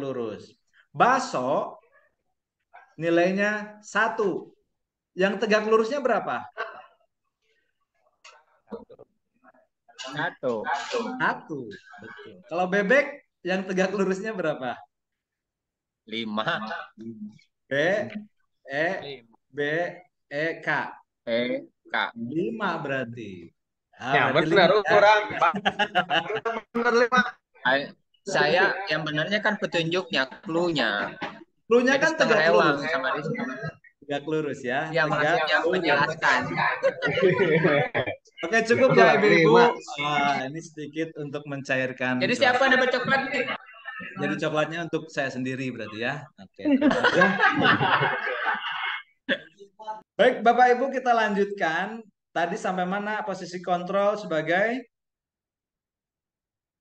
lurus. Baso nilainya 1. Yang tegak lurusnya berapa? 1. 1. Betul. Kalau bebek yang tegak lurusnya berapa? 5. B, E, B, E, K. K. 5 berarti. Ya, Berarti benar 5 ya. orang. Benar 5. Saya yang benarnya kan petunjuknya, clue-nya. Clue-nya Jadi kan setengah tegak elang lurus. sama Rizky. Tegak lurus ya. Ya, Tegak maksudnya lurus. menjelaskan. Oke, cukup Betul, ya Ibu-ibu. 5. Ini sedikit untuk mencairkan Jadi suasana. siapa yang dapat coklat? Jadi coklatnya untuk saya sendiri berarti ya. Oke, terima kasih. Baik, Bapak Ibu kita lanjutkan. Tadi sampai mana posisi kontrol sebagai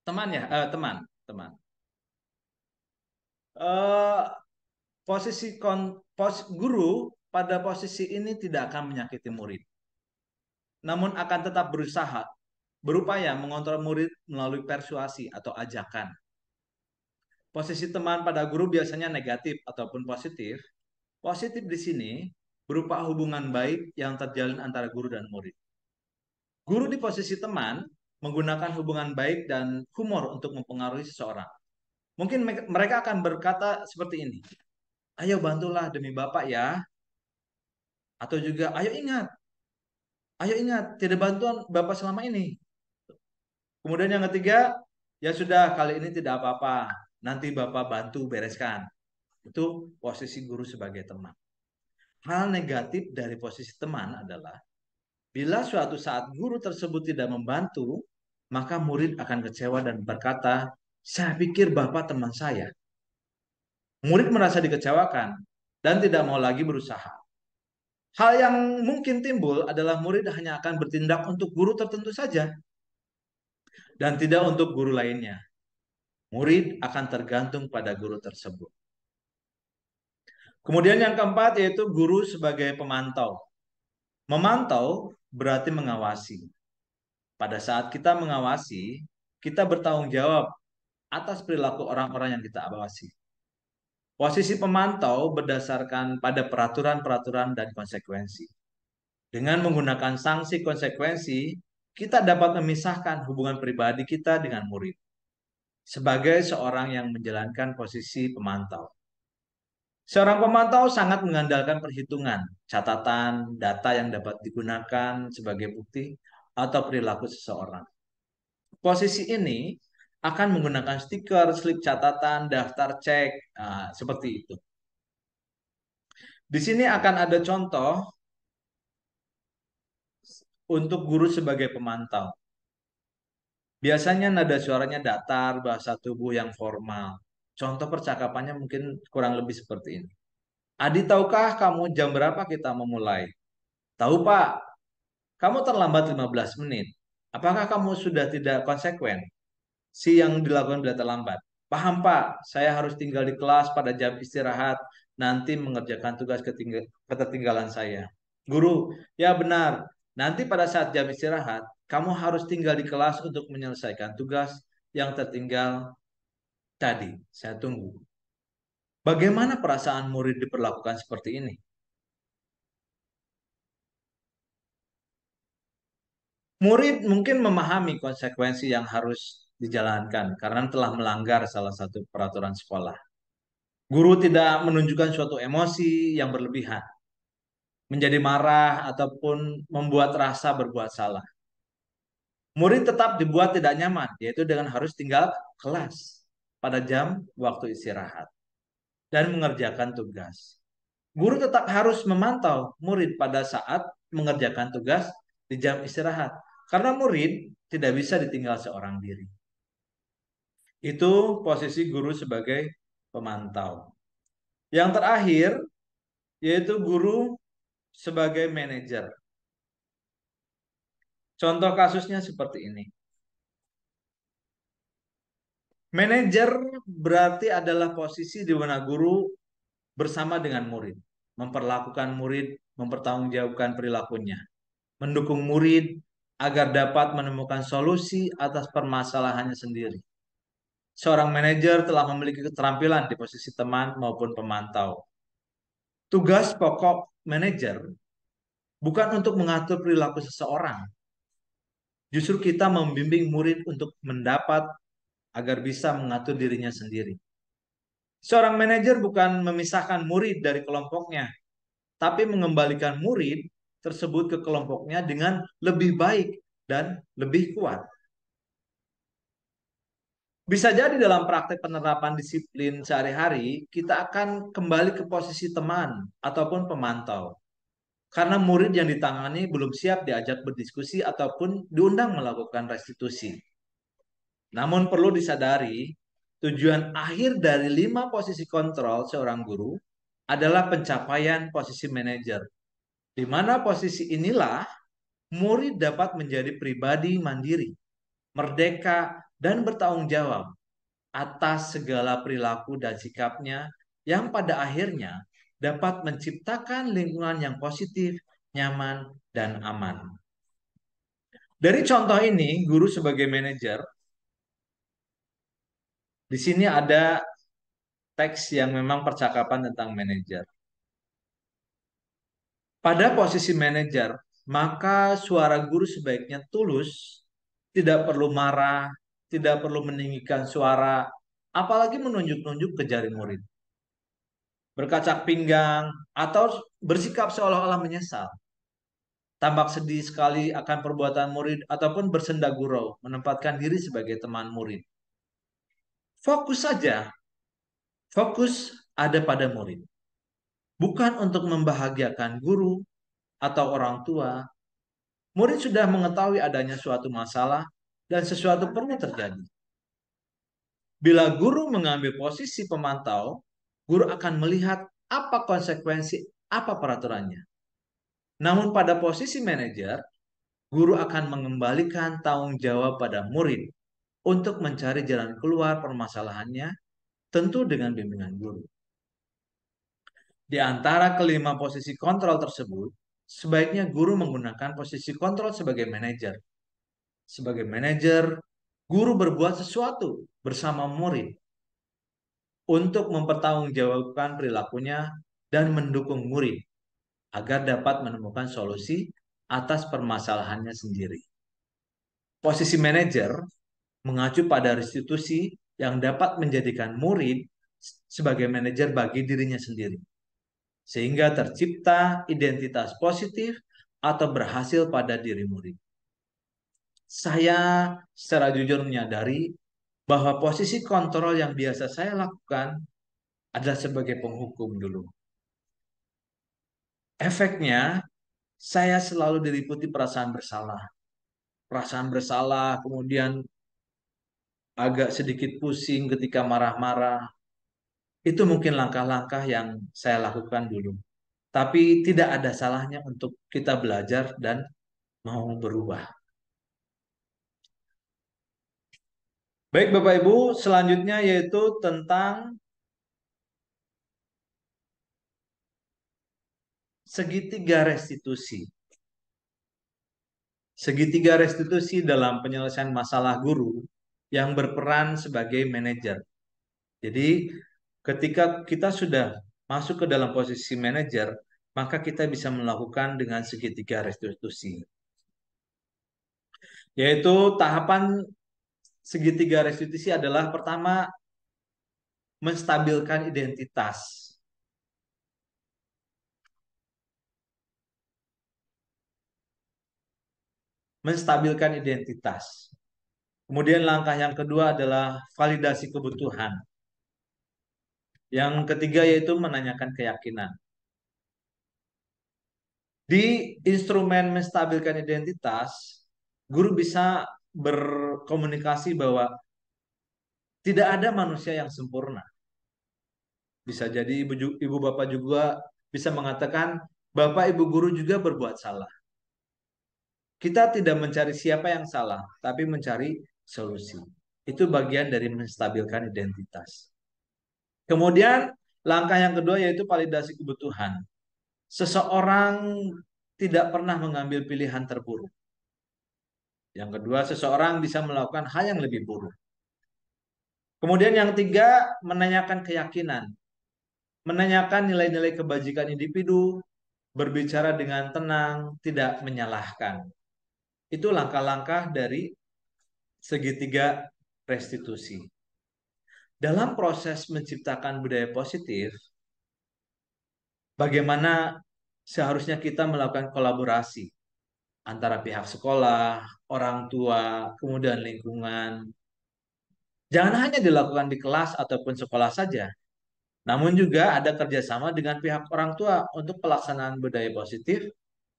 teman ya? Teman. Eh, guru pada posisi ini tidak akan menyakiti murid. Namun akan tetap berupaya mengontrol murid melalui persuasi atau ajakan. Posisi teman pada guru biasanya negatif ataupun positif. Positif di sini berupa hubungan baik yang terjalin antara guru dan murid. Guru di posisi teman menggunakan hubungan baik dan humor untuk mempengaruhi seseorang. Mungkin mereka akan berkata seperti ini. Ayo bantulah demi Bapak ya. Atau juga ayo ingat, tidak bantuan Bapak selama ini. Kemudian yang ketiga, ya sudah kali ini tidak apa-apa. Nanti Bapak bantu bereskan. Itu posisi guru sebagai teman. Hal negatif dari posisi teman adalah bila suatu saat guru tersebut tidak membantu, maka murid akan kecewa dan berkata, saya pikir Bapak teman saya. Murid merasa dikecewakan dan tidak mau lagi berusaha. Hal yang mungkin timbul adalah murid hanya akan bertindak untuk guru tertentu saja dan tidak untuk guru lainnya. Murid akan tergantung pada guru tersebut. Kemudian yang keempat yaitu guru sebagai pemantau. Memantau berarti mengawasi. Pada saat kita mengawasi, kita bertanggung jawab atas perilaku orang-orang yang kita awasi. Posisi pemantau berdasarkan pada peraturan-peraturan dan konsekuensi. Dengan menggunakan sanksi konsekuensi, kita dapat memisahkan hubungan pribadi kita dengan murid. Sebagai seorang yang menjalankan posisi pemantau. Seorang pemantau sangat mengandalkan perhitungan, catatan, data yang dapat digunakan sebagai bukti atau perilaku seseorang. Posisi ini akan menggunakan stiker, slip catatan, daftar cek, seperti itu. Di sini akan ada contoh untuk guru sebagai pemantau. Biasanya nada suaranya datar, bahasa tubuh yang formal. Contoh percakapannya mungkin kurang lebih seperti ini. Adi, tahukah kamu jam berapa kita memulai? Tahu Pak, kamu terlambat 15 menit. Apakah kamu sudah tidak konsekuen? Si yang dilakukan bila terlambat. Paham Pak, saya harus tinggal di kelas pada jam istirahat, nanti mengerjakan tugas ketertinggalan saya. Guru, ya benar, nanti pada saat jam istirahat, kamu harus tinggal di kelas untuk menyelesaikan tugas yang tertinggal tadi. Saya tunggu. Bagaimana perasaan murid diperlakukan seperti ini? Murid mungkin memahami konsekuensi yang harus dijalankan karena telah melanggar salah satu peraturan sekolah. Guru tidak menunjukkan suatu emosi yang berlebihan, menjadi marah ataupun membuat rasa berbuat salah. Murid tetap dibuat tidak nyaman, yaitu dengan harus tinggal kelas pada jam waktu istirahat dan mengerjakan tugas. Guru tetap harus memantau murid pada saat mengerjakan tugas di jam istirahat, karena murid tidak bisa ditinggal seorang diri. Itu posisi guru sebagai pemantau. Yang terakhir, yaitu guru sebagai manajer. Contoh kasusnya seperti ini. Manajer berarti adalah posisi di mana guru bersama dengan murid, memperlakukan murid, mempertanggungjawabkan perilakunya, mendukung murid agar dapat menemukan solusi atas permasalahannya sendiri. Seorang manajer telah memiliki keterampilan di posisi teman maupun pemantau. Tugas pokok manajer bukan untuk mengatur perilaku seseorang. Justru kita membimbing murid untuk mendapat agar bisa mengatur dirinya sendiri. Seorang manajer bukan memisahkan murid dari kelompoknya, tapi mengembalikan murid tersebut ke kelompoknya dengan lebih baik dan lebih kuat. Bisa jadi dalam praktek penerapan disiplin sehari-hari, kita akan kembali ke posisi teman ataupun pemantau. Karena murid yang ditangani belum siap diajak berdiskusi ataupun diundang melakukan restitusi. Namun perlu disadari, tujuan akhir dari 5 posisi kontrol seorang guru adalah pencapaian posisi manajer. Di mana posisi inilah murid dapat menjadi pribadi mandiri, merdeka, dan bertanggung jawab atas segala perilaku dan sikapnya yang pada akhirnya dapat menciptakan lingkungan yang positif, nyaman, dan aman. Dari contoh ini, guru sebagai manajer, di sini ada teks yang memang percakapan tentang manajer. Pada posisi manajer, maka suara guru sebaiknya tulus, tidak perlu marah, tidak perlu meninggikan suara, apalagi menunjuk-nunjuk ke jari murid. Berkacak pinggang, atau bersikap seolah-olah menyesal. Tampak sedih sekali akan perbuatan murid, ataupun bersenda gurau, menempatkan diri sebagai teman murid. Fokus saja, fokus ada pada murid. Bukan untuk membahagiakan guru atau orang tua. Murid sudah mengetahui adanya suatu masalah dan sesuatu perlu terjadi. Bila guru mengambil posisi pemantau, guru akan melihat apa konsekuensi, apa peraturannya. Namun pada posisi manajer, guru akan mengembalikan tanggung jawab pada murid untuk mencari jalan keluar permasalahannya, tentu dengan bimbingan guru. Di antara kelima posisi kontrol tersebut, sebaiknya guru menggunakan posisi kontrol sebagai manajer. Sebagai manajer, guru berbuat sesuatu bersama murid untuk mempertanggungjawabkan perilakunya dan mendukung murid agar dapat menemukan solusi atas permasalahannya sendiri. Posisi manajer mengacu pada restitusi yang dapat menjadikan murid sebagai manajer bagi dirinya sendiri, sehingga tercipta identitas positif atau berhasil pada diri murid. Saya secara jujur menyadari bahwa posisi kontrol yang biasa saya lakukan adalah sebagai penghukum dulu. Efeknya, saya selalu diliputi perasaan bersalah. Perasaan bersalah, kemudian agak sedikit pusing ketika marah-marah. Itu mungkin langkah-langkah yang saya lakukan dulu. Tapi tidak ada salahnya untuk kita belajar dan mau berubah. Baik Bapak Ibu, selanjutnya yaitu tentang segitiga restitusi. Segitiga restitusi dalam penyelesaian masalah guru yang berperan sebagai manajer. Jadi ketika kita sudah masuk ke dalam posisi manajer, maka kita bisa melakukan dengan segitiga restitusi. Yaitu tahapan segitiga restitusi adalah pertama, menstabilkan identitas. Menstabilkan identitas. Kemudian langkah yang kedua adalah validasi kebutuhan. Yang ketiga yaitu menanyakan keyakinan. Di instrumen menstabilkan identitas, guru bisa berkomunikasi bahwa tidak ada manusia yang sempurna. Bisa jadi ibu bapak juga bisa mengatakan bapak ibu guru juga berbuat salah. Kita tidak mencari siapa yang salah, tapi mencari solusi. Itu bagian dari menstabilkan identitas. Kemudian langkah yang kedua yaitu validasi kebutuhan. Seseorang tidak pernah mengambil pilihan terburuk. Yang kedua, seseorang bisa melakukan hal yang lebih buruk. Kemudian yang ketiga, menanyakan keyakinan. menanyakan nilai-nilai kebajikan individu, berbicara dengan tenang, tidak menyalahkan. Itu langkah-langkah dari segitiga restitusi. Dalam proses menciptakan budaya positif, bagaimana seharusnya kita melakukan kolaborasi antara pihak sekolah, orang tua, kemudian lingkungan. Jangan hanya dilakukan di kelas ataupun sekolah saja, namun juga ada kerjasama dengan pihak orang tua untuk pelaksanaan budaya positif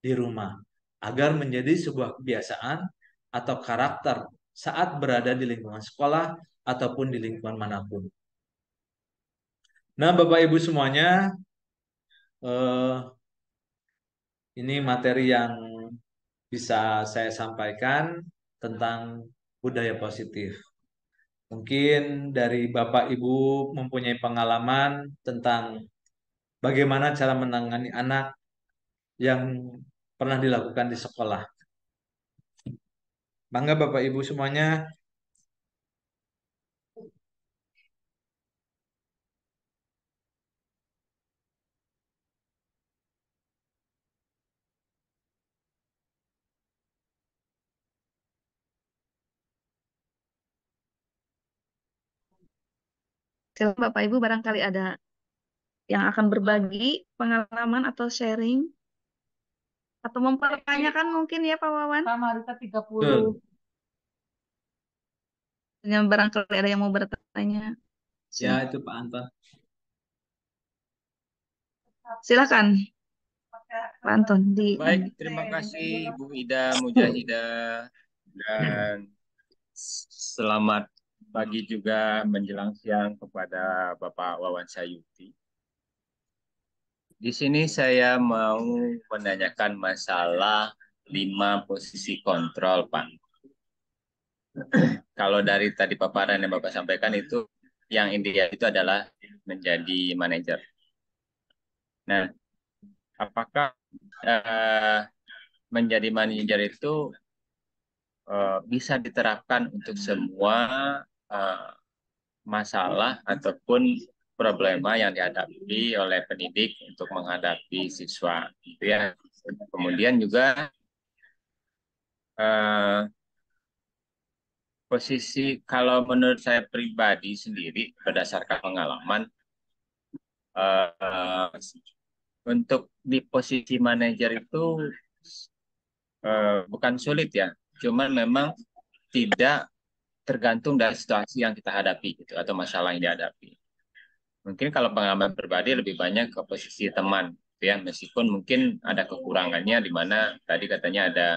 di rumah, agar menjadi sebuah kebiasaan atau karakter saat berada di lingkungan sekolah ataupun di lingkungan manapun. Nah, Bapak Ibu semuanya, eh, ini materi yang bisa saya sampaikan tentang budaya positif. Mungkin dari Bapak Ibu mempunyai pengalaman tentang bagaimana cara menangani anak yang pernah dilakukan di sekolah. Bangga Bapak Ibu semuanya. Silakan Bapak Ibu barangkali ada yang akan berbagi pengalaman atau sharing atau mempertanyakan mungkin ya Pak Wawan. Sama Rita 30. Betul. Yang barangkali ada yang mau bertanya. Ya, itu Pak Anton. Silakan Pak Anton di Baik, terima kasih Bu Ida Mujahidah dan selamat pagi juga menjelang siang kepada Bapak Wawan Sayuti. Di sini saya mau menanyakan masalah 5 posisi kontrol, Pak. Kalau dari tadi paparan yang Bapak sampaikan itu, yang ideal itu adalah menjadi manajer. Nah, apakah menjadi manajer itu bisa diterapkan untuk semua masalah ataupun problema yang dihadapi oleh pendidik untuk menghadapi siswa, gitu ya. Kemudian juga posisi kalau menurut saya pribadi sendiri berdasarkan pengalaman untuk di posisi manajer itu bukan sulit ya, cuman memang tidak tergantung dari situasi yang kita hadapi gitu atau masalah yang dihadapi. Mungkin kalau pengalaman pribadi lebih banyak ke posisi teman gitu ya, meskipun mungkin ada kekurangannya di mana tadi katanya ada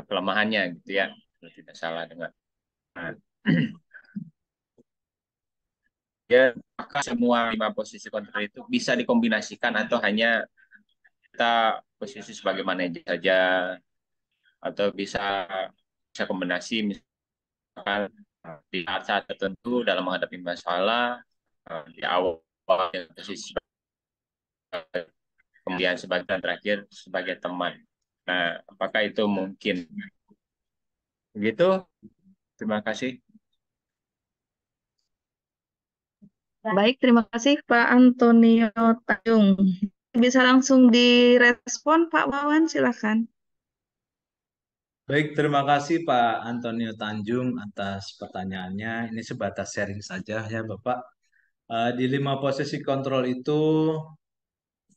kelemahannya gitu ya, kalau tidak salah dengar. Nah, ya, apakah semua 5 posisi kontrol itu bisa dikombinasikan atau hanya kita posisi sebagai manajer saja, atau bisa kombinasi misalkan di saat-saat tertentu dalam menghadapi masalah di awal posisi kemudian sebagian terakhir sebagai teman. Nah, apakah itu mungkin? Begitu. Terima kasih. Baik, terima kasih Pak Antonio Tanjung. Bisa langsung direspon Pak Wawan, silakan. Baik, terima kasih Pak Antonio Tanjung atas pertanyaannya. Ini sebatas sharing saja ya Bapak. Di 5 posisi kontrol itu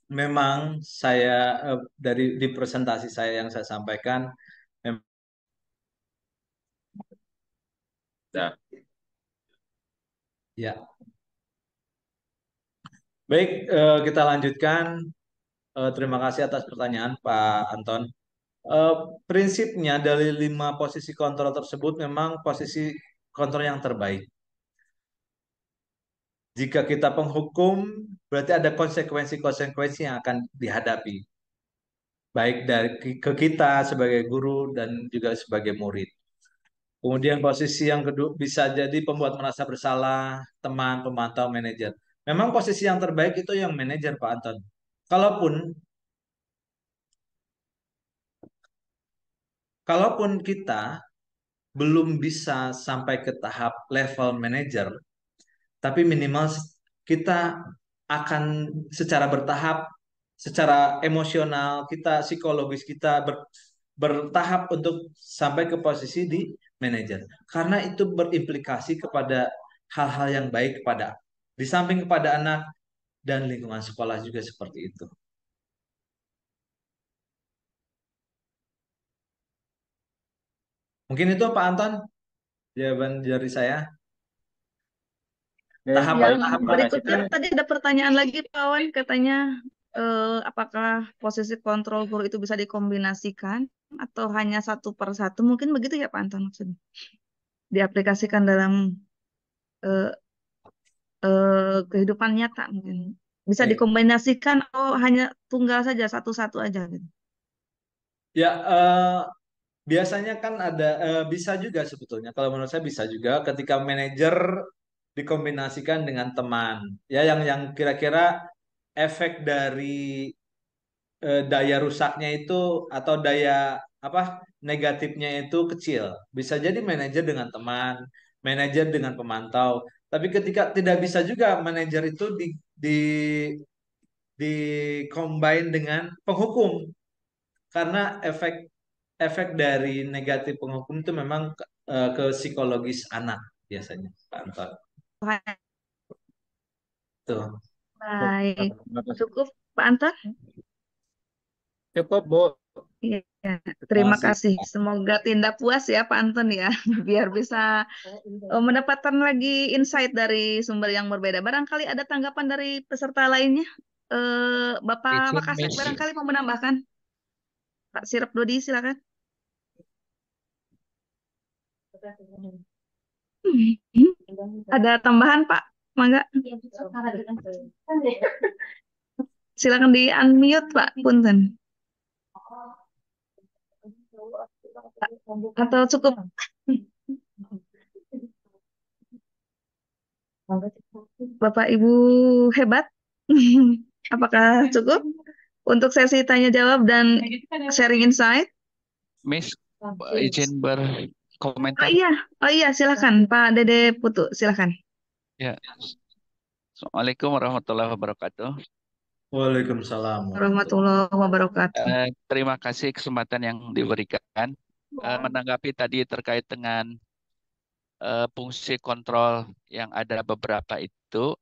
memang saya di presentasi saya yang saya sampaikan Nah, ya. Baik, kita lanjutkan. Terima kasih atas pertanyaan Pak Anton. Prinsipnya dari 5 posisi kontrol tersebut memang posisi kontrol yang terbaik. Jika kita penghukum, berarti ada konsekuensi-konsekuensi yang akan dihadapi. Baik dari ke kita sebagai guru dan juga sebagai murid. Kemudian posisi yang kedua bisa jadi pembuat merasa bersalah, teman, pemantau, manajer. Memang posisi yang terbaik itu yang manajer Pak Anton. Kalaupun kita belum bisa sampai ke tahap level manajer, tapi minimal kita akan secara bertahap, secara emosional kita, psikologis kita bertahap untuk sampai ke posisi di manajer. Karena itu berimplikasi kepada hal-hal yang baik kepada di samping kepada anak dan lingkungan sekolah juga seperti itu. Mungkin itu Pak Anton jawaban dari saya. Oke, Tahap baik. Yang Terima kasih. berikutnya tadi ada pertanyaan lagi Pak Wan, katanya apakah posisi kontrol guru itu bisa dikombinasikan atau hanya satu per satu? Mungkin begitu ya Pak Anton maksudnya. Diaplikasikan dalam eh, kehidupan nyata mungkin. Bisa Baik. dikombinasikan atau hanya tunggal saja satu-satu aja gitu. Ya, biasanya kan ada bisa juga sebetulnya. Kalau menurut saya bisa juga ketika manajer dikombinasikan dengan teman. Ya, yang kira-kira efek dari daya rusaknya itu atau daya apa negatifnya itu kecil. Bisa jadi manajer dengan teman, manajer dengan pemantau. Tapi ketika tidak bisa juga manajer itu di combine dengan penghukum karena efek efek dari negatif penghukum itu memang ke psikologis anak biasanya, Pak Anton. Tuh. Baik, Terima kasih. cukup Pak Anton? Cukup, Bu. Iya, Terima terima kasih. kasih. Semoga tindak puas ya Pak Anton ya, biar bisa mendapatkan lagi insight dari sumber yang berbeda. Barangkali ada tanggapan dari peserta lainnya. Bapak Izin, Makasek Miss. barangkali mau menambahkan. Pak Sirap Dodi silakan. Ada tambahan Pak? Mangga. Silakan di unmute Pak Punten. Atau cukup? Bapak Ibu hebat. Apakah cukup untuk sesi tanya jawab dan sharing insight? Miss, izin berkomentar. Oh iya, silakan Pak Dede Putu, silakan. Ya. Assalamualaikum warahmatullahi wabarakatuh. Waalaikumsalam. Warahmatullahi wabarakatuh. Terima kasih kesempatan yang diberikan. Menanggapi tadi terkait dengan fungsi kontrol yang ada beberapa itu,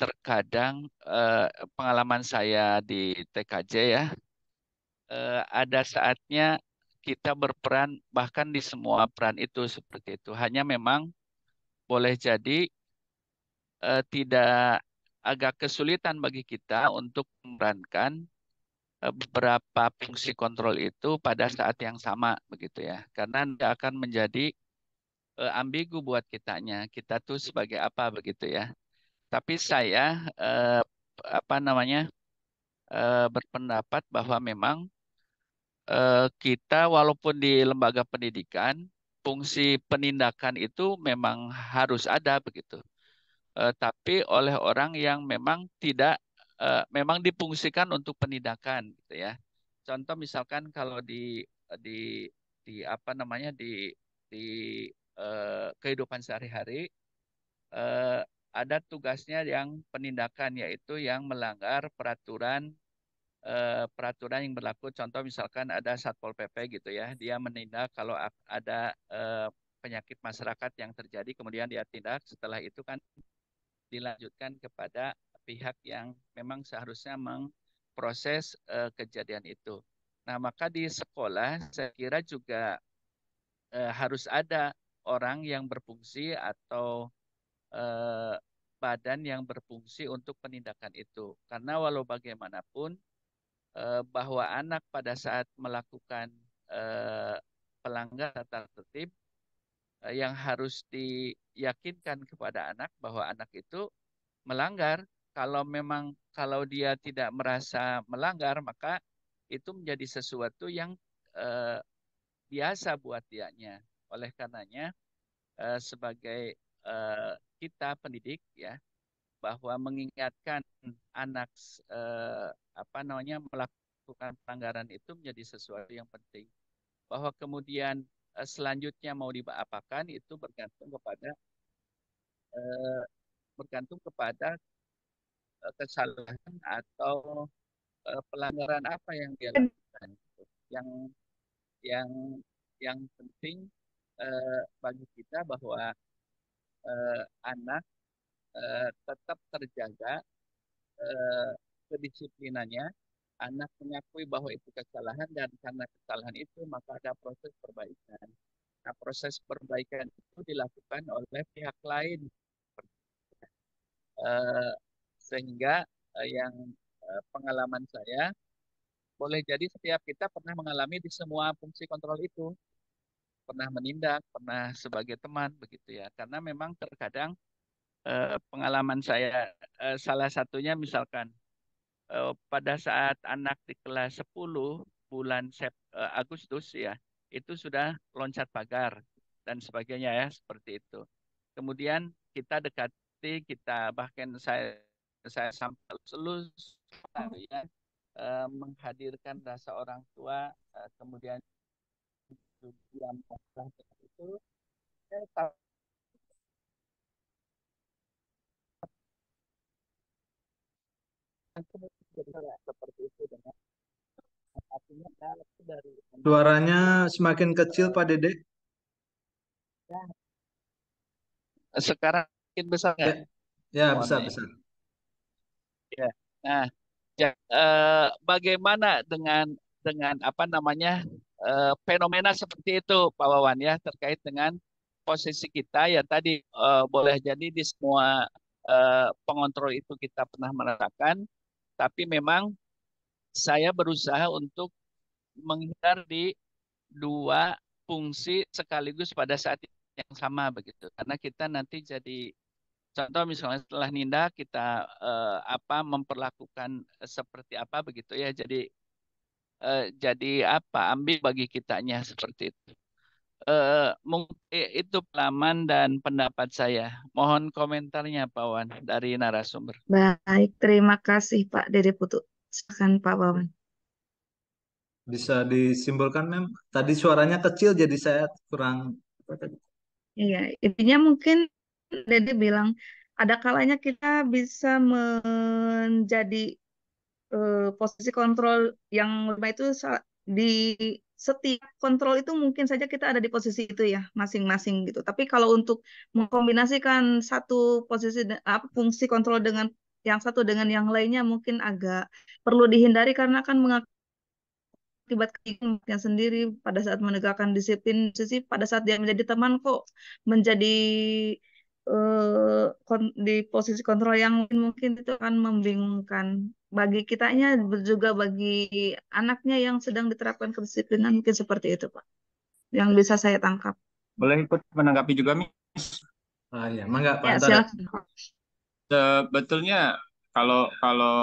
terkadang pengalaman saya di TKJ ya, ada saatnya kita berperan bahkan di semua peran itu seperti itu. Hanya memang boleh jadi tidak agak kesulitan bagi kita untuk memerankan beberapa fungsi kontrol itu pada saat yang sama begitu ya. Karena tidak akan menjadi ambigu buat kitanya. Kita tuh sebagai apa begitu ya. Tapi saya berpendapat bahwa memang kita walaupun di lembaga pendidikan fungsi penindakan itu memang harus ada begitu. Tapi oleh orang yang memang tidak memang difungsikan untuk penindakan gitu ya. Contoh misalkan kalau di di apa namanya di kehidupan sehari-hari ada tugasnya yang penindakan yaitu yang melanggar peraturan yang berlaku. Contoh misalkan ada Satpol PP gitu ya, dia menindak kalau ada penyakit masyarakat yang terjadi kemudian dia tindak, setelah itu kan dilanjutkan kepada pihak yang memang seharusnya memproses kejadian itu. Nah, maka di sekolah saya kira juga harus ada orang yang berfungsi atau eh, badan yang berfungsi untuk penindakan itu. Karena walau bagaimanapun bahwa anak pada saat melakukan eh, pelanggaran tata tertib yang harus diyakinkan kepada anak bahwa anak itu melanggar. Kalau dia tidak merasa melanggar, maka itu menjadi sesuatu yang eh, biasa buat dianya. Oleh karenanya, sebagai kita pendidik ya, bahwa mengingatkan anak melakukan pelanggaran itu menjadi sesuatu yang penting. Bahwa kemudian selanjutnya mau diapakan itu bergantung kepada bergantung kepada kesalahan atau pelanggaran apa yang dia lakukan. Yang yang yang penting bagi kita bahwa anak tetap terjaga kedisiplinannya, anak mengakui bahwa itu kesalahan dan karena kesalahan itu maka ada proses perbaikan. Nah, proses perbaikan itu dilakukan oleh pihak lain, sehingga yang pengalaman saya boleh jadi setiap kita pernah mengalami di semua fungsi kontrol itu, pernah menindak, pernah sebagai teman begitu ya. Karena memang terkadang pengalaman saya salah satunya misalkan pada saat anak di kelas 10 bulan Agustus ya, itu sudah loncat pagar dan sebagainya ya, seperti itu. Kemudian kita dekati, kita bahkan saya sampai lulus ya, menghadirkan rasa orang tua, kemudian yang itu seperti itu dengan artinya dari Suaranya semakin kecil Pak Dede. sekarang makin besar Ya, nggak? ya Mohon besar nih. besar. Ya. Nah, bagaimana dengan apa namanya fenomena seperti itu, Pak Wawan ya, terkait dengan posisi kita ya tadi boleh jadi di semua pengontrol itu kita pernah menerapkan, tapi memang saya berusaha untuk menghindar di dua fungsi sekaligus pada saat yang sama begitu, karena kita nanti jadi contoh misalnya setelah nindak kita memperlakukan seperti apa begitu ya, jadi apa ambil bagi kitanya seperti itu. Mungkin itu pengalaman dan pendapat saya. Mohon komentarnya Pak Wan dari narasumber. Baik, terima kasih Pak Dede Putu. Silakan Pak Wawan. Bisa disimpulkan, Mem? Tadi suaranya kecil jadi saya kurang. Iya, intinya mungkin Dede bilang ada kalanya kita bisa menjadi posisi kontrol yang lemah itu di setiap kontrol itu mungkin saja kita ada di posisi itu ya masing-masing gitu. Tapi kalau untuk mengkombinasikan satu posisi fungsi kontrol dengan yang satu dengan yang lainnya mungkin agak perlu dihindari karena kan mengakibatkan sendiri pada saat menegakkan disiplin sisi pada saat dia menjadi teman kok menjadi di posisi kontrol yang mungkin itu akan membingungkan bagi kitanya juga bagi anaknya yang sedang diterapkan kedisiplinan mungkin seperti itu Pak yang bisa saya tangkap. Boleh ikut menanggapi juga, Mi? Ah ya, mangga Pak Ya Antara. silakan. Sebetulnya kalau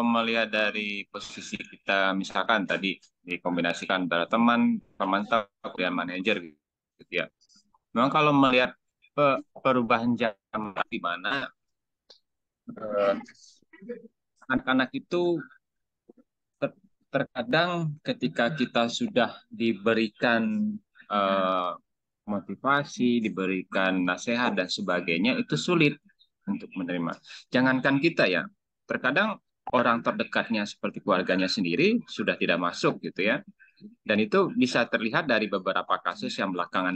melihat dari posisi kita, misalkan tadi dikombinasikan antara teman, pemantau, dan manajer gitu ya. Memang kalau melihat perubahan zaman di mana anak-anak itu terkadang ketika kita sudah diberikan motivasi, diberikan nasihat dan sebagainya, itu sulit untuk menerima. Jangankan kita ya, terkadang orang terdekatnya seperti keluarganya sendiri sudah tidak masuk gitu ya. Dan itu bisa terlihat dari beberapa kasus yang belakangan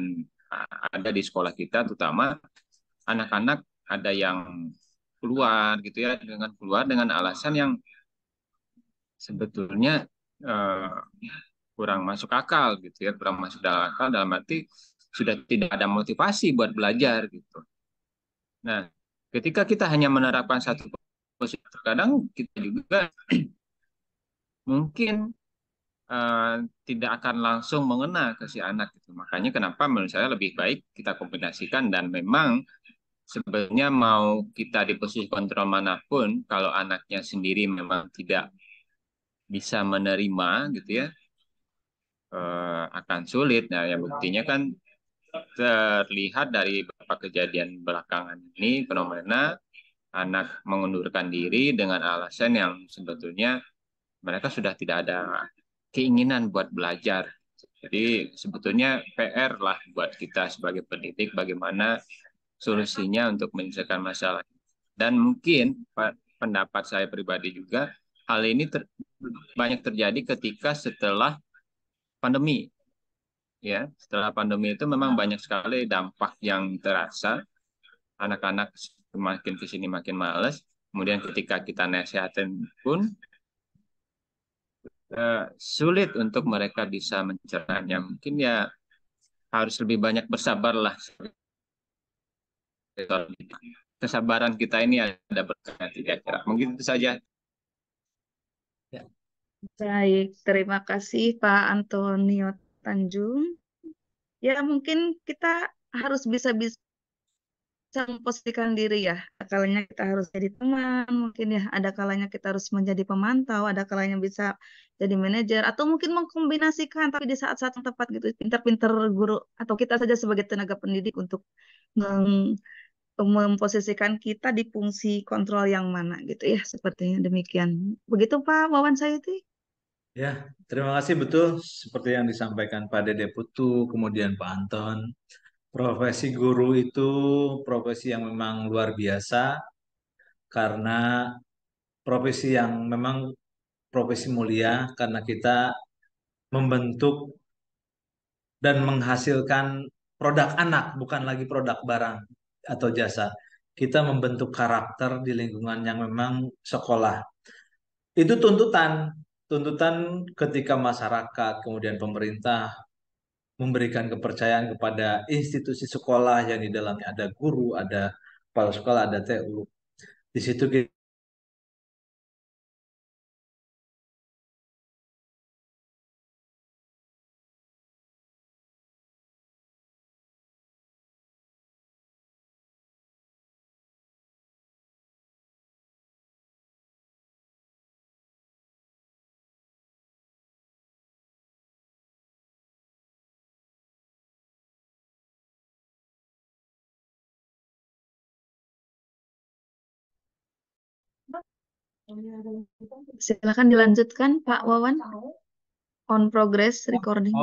ada di sekolah kita, terutama anak-anak ada yang keluar gitu ya, keluar dengan alasan yang sebetulnya kurang masuk akal gitu ya, kurang masuk akal dalam arti sudah tidak ada motivasi buat belajar gitu. Nah, ketika kita hanya menerapkan satu posisi, terkadang kita juga mungkin tidak akan langsung mengena ke si anak gitu. Makanya kenapa menurut saya lebih baik kita kombinasikan, dan memang sebenarnya mau kita di posisi kontrol manapun, kalau anaknya sendiri memang tidak bisa menerima gitu ya, akan sulit. Nah, yang buktinya kan terlihat dari beberapa kejadian belakangan ini, fenomena anak mengundurkan diri dengan alasan yang sebetulnya mereka sudah tidak ada keinginan buat belajar. Jadi sebetulnya PR lah buat kita sebagai pendidik bagaimana solusinya untuk menyelesaikan masalah. Dan mungkin pendapat saya pribadi juga, hal ini banyak terjadi ketika setelah pandemi. Ya, setelah pandemi itu memang banyak sekali dampak yang terasa. Anak-anak semakin ke sini makin males. Kemudian ketika kita nasihatin pun sulit untuk mereka bisa mencernanya. Mungkin ya harus lebih banyak bersabar lah. Kesabaran kita ini ada berkah tidak kira. Mungkin itu saja. Baik, terima kasih Pak Antonio Tanjung. Ya, mungkin kita harus bisa memposisikan diri ya. Ada kalanya kita harus jadi teman, mungkin ya. Ada kalanya kita harus menjadi pemantau, ada kalanya bisa jadi manajer, atau mungkin mengkombinasikan tapi di saat-saat yang tepat gitu. Pintar-pintar guru atau kita saja sebagai tenaga pendidik untuk memposisikan kita di fungsi kontrol yang mana gitu ya. Sepertinya demikian. Begitu Pak Wawan Sayuti. Ya, terima kasih, betul seperti yang disampaikan Pak Dede Putu, kemudian Pak Anton. Profesi guru itu profesi yang memang luar biasa karena profesi yang memang profesi mulia karena kita membentuk dan menghasilkan produk anak, bukan lagi produk barang atau jasa. Kita membentuk karakter di lingkungan yang memang sekolah. Itu tuntutan ketika masyarakat, kemudian pemerintah memberikan kepercayaan kepada institusi sekolah yang di dalamnya ada guru, ada kepala sekolah, ada TU. Di situ Silakan dilanjutkan Pak Wawan. On progress recording.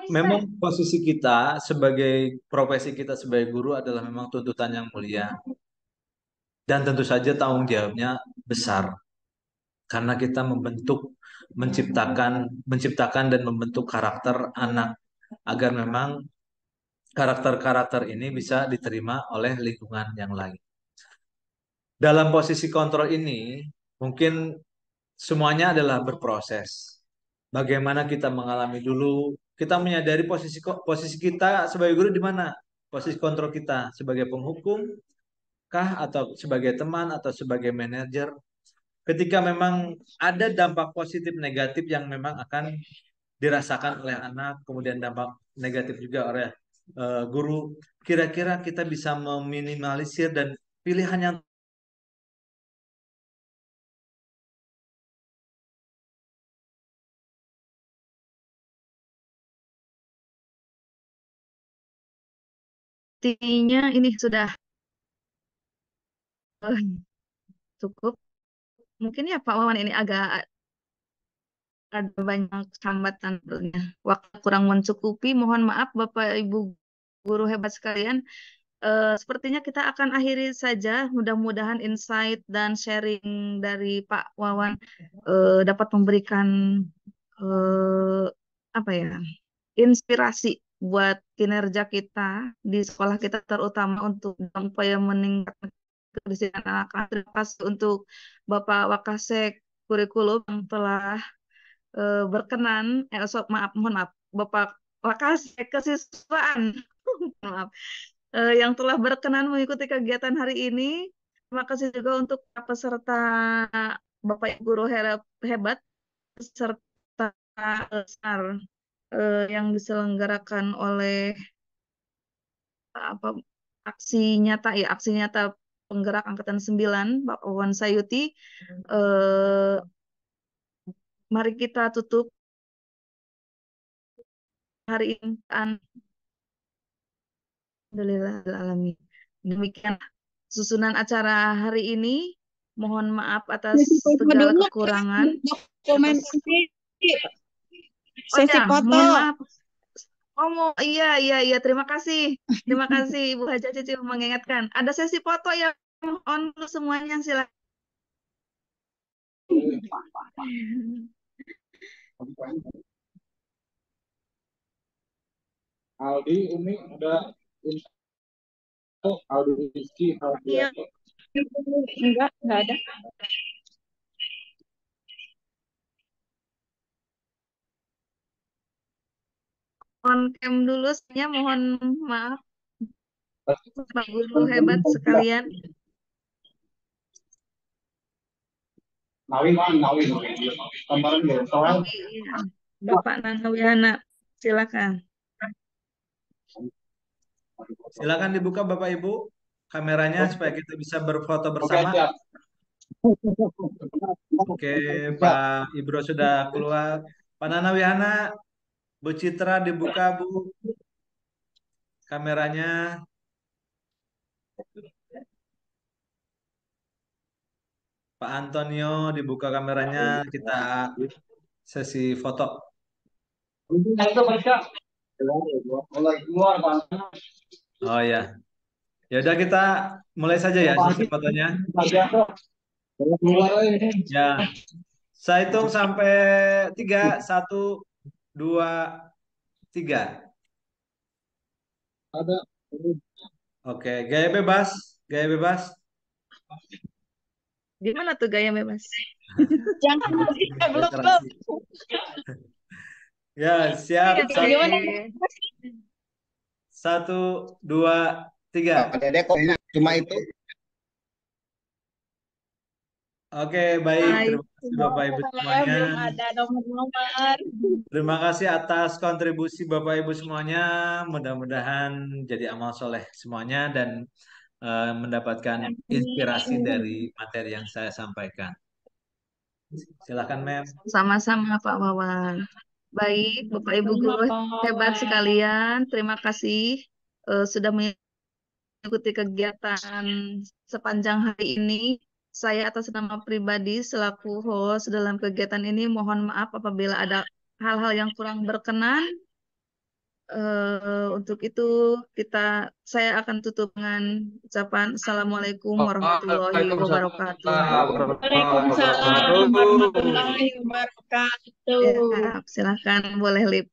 memang posisi kita sebagai profesi kita sebagai guru adalah memang tuntutan yang mulia dan tentu saja tanggung jawabnya besar karena kita menciptakan dan membentuk karakter anak agar memang karakter-karakter ini bisa diterima oleh lingkungan yang lain. Dalam posisi kontrol ini mungkin semuanya adalah berproses. Bagaimana kita mengalami dulu, kita menyadari posisi kita sebagai guru di mana? Posisi kontrol kita sebagai penghukum kah atau sebagai teman atau sebagai manajer? Ketika memang ada dampak positif negatif yang memang akan dirasakan oleh anak, kemudian dampak negatif juga oleh guru, kira-kira kita bisa meminimalisir dan pilihan yang Artinya ini sudah cukup. Mungkin ya Pak Wawan ini agak ada banyak hambatan tentunya. Waktu kurang mencukupi, mohon maaf Bapak Ibu guru hebat sekalian. Sepertinya kita akan akhiri saja. Mudah-mudahan insight dan sharing dari Pak Wawan dapat memberikan apa ya, inspirasi buat kinerja kita di sekolah kita, terutama untuk upaya meningkatkan kedisiplinan anak-anak. Terima kasih untuk Bapak Wakasek Kurikulum yang telah berkenan, mohon maaf, Bapak Wakasek Kesiswaan, maaf, yang telah berkenan mengikuti kegiatan hari ini. Terima kasih juga untuk peserta Bapak Ibu guru hebat, peserta SAR yang diselenggarakan oleh aksi nyata penggerak angkatan 9 Bapak Wawan Sayuti. Mari kita tutup hari ini. Alhamdulillah. Demikian susunan acara hari ini. Mohon maaf atas segala kekurangan. Dokumen sesi foto. Mohon maaf. Iya, iya, iya. Terima kasih. Terima kasih Ibu Haja Cici mengingatkan. Ada sesi foto ya. On dulu semuanya, silakan. Aldi, Umi, udah info, Aldi Rizky, Aldi Iya. Enggak ada. On cam dulu, saya mohon maaf. Pak Guru hebat sekalian. Nawi, kemarin deh, soal Iya. Bapak Nanawiana, silakan. Silakan dibuka Bapak Ibu kameranya supaya kita bisa berfoto oke, bersama. siap. Oke, Pak Ibro sudah keluar. Pak Nana Wihana, Bu Citra dibuka Bu kameranya. Pak Antonio dibuka kameranya. Kita sesi foto. Oh ya, ya udah kita mulai saja ya sesi fotonya. Ya, saya hitung sampai 3, 1, 2, 3. Ada. Oke, gaya bebas, gaya bebas. Gimana tuh gaya bebas? Jangan belum. Ya, siap. Oke. 1, 2, 3. Dede kok cuma itu. Oke, baik. Terima kasih Bapak Ibu semuanya. Belum ada nomor-nomor. Terima kasih atas kontribusi Bapak Ibu semuanya. Mudah-mudahan jadi amal soleh semuanya dan mendapatkan inspirasi dari materi yang saya sampaikan. Silakan, Mem. Sama-sama Pak Wawan. Baik, Bapak Ibu guru hebat sekalian. Terima kasih sudah mengikuti kegiatan sepanjang hari ini. Saya atas nama pribadi selaku host dalam kegiatan ini mohon maaf apabila ada hal-hal yang kurang berkenan. Untuk itu saya akan tutup dengan ucapan Assalamualaikum warahmatullahi wabarakatuh. Waalaikumsalam warahmatullahi wabarakatuh. Ya, silakan boleh lip.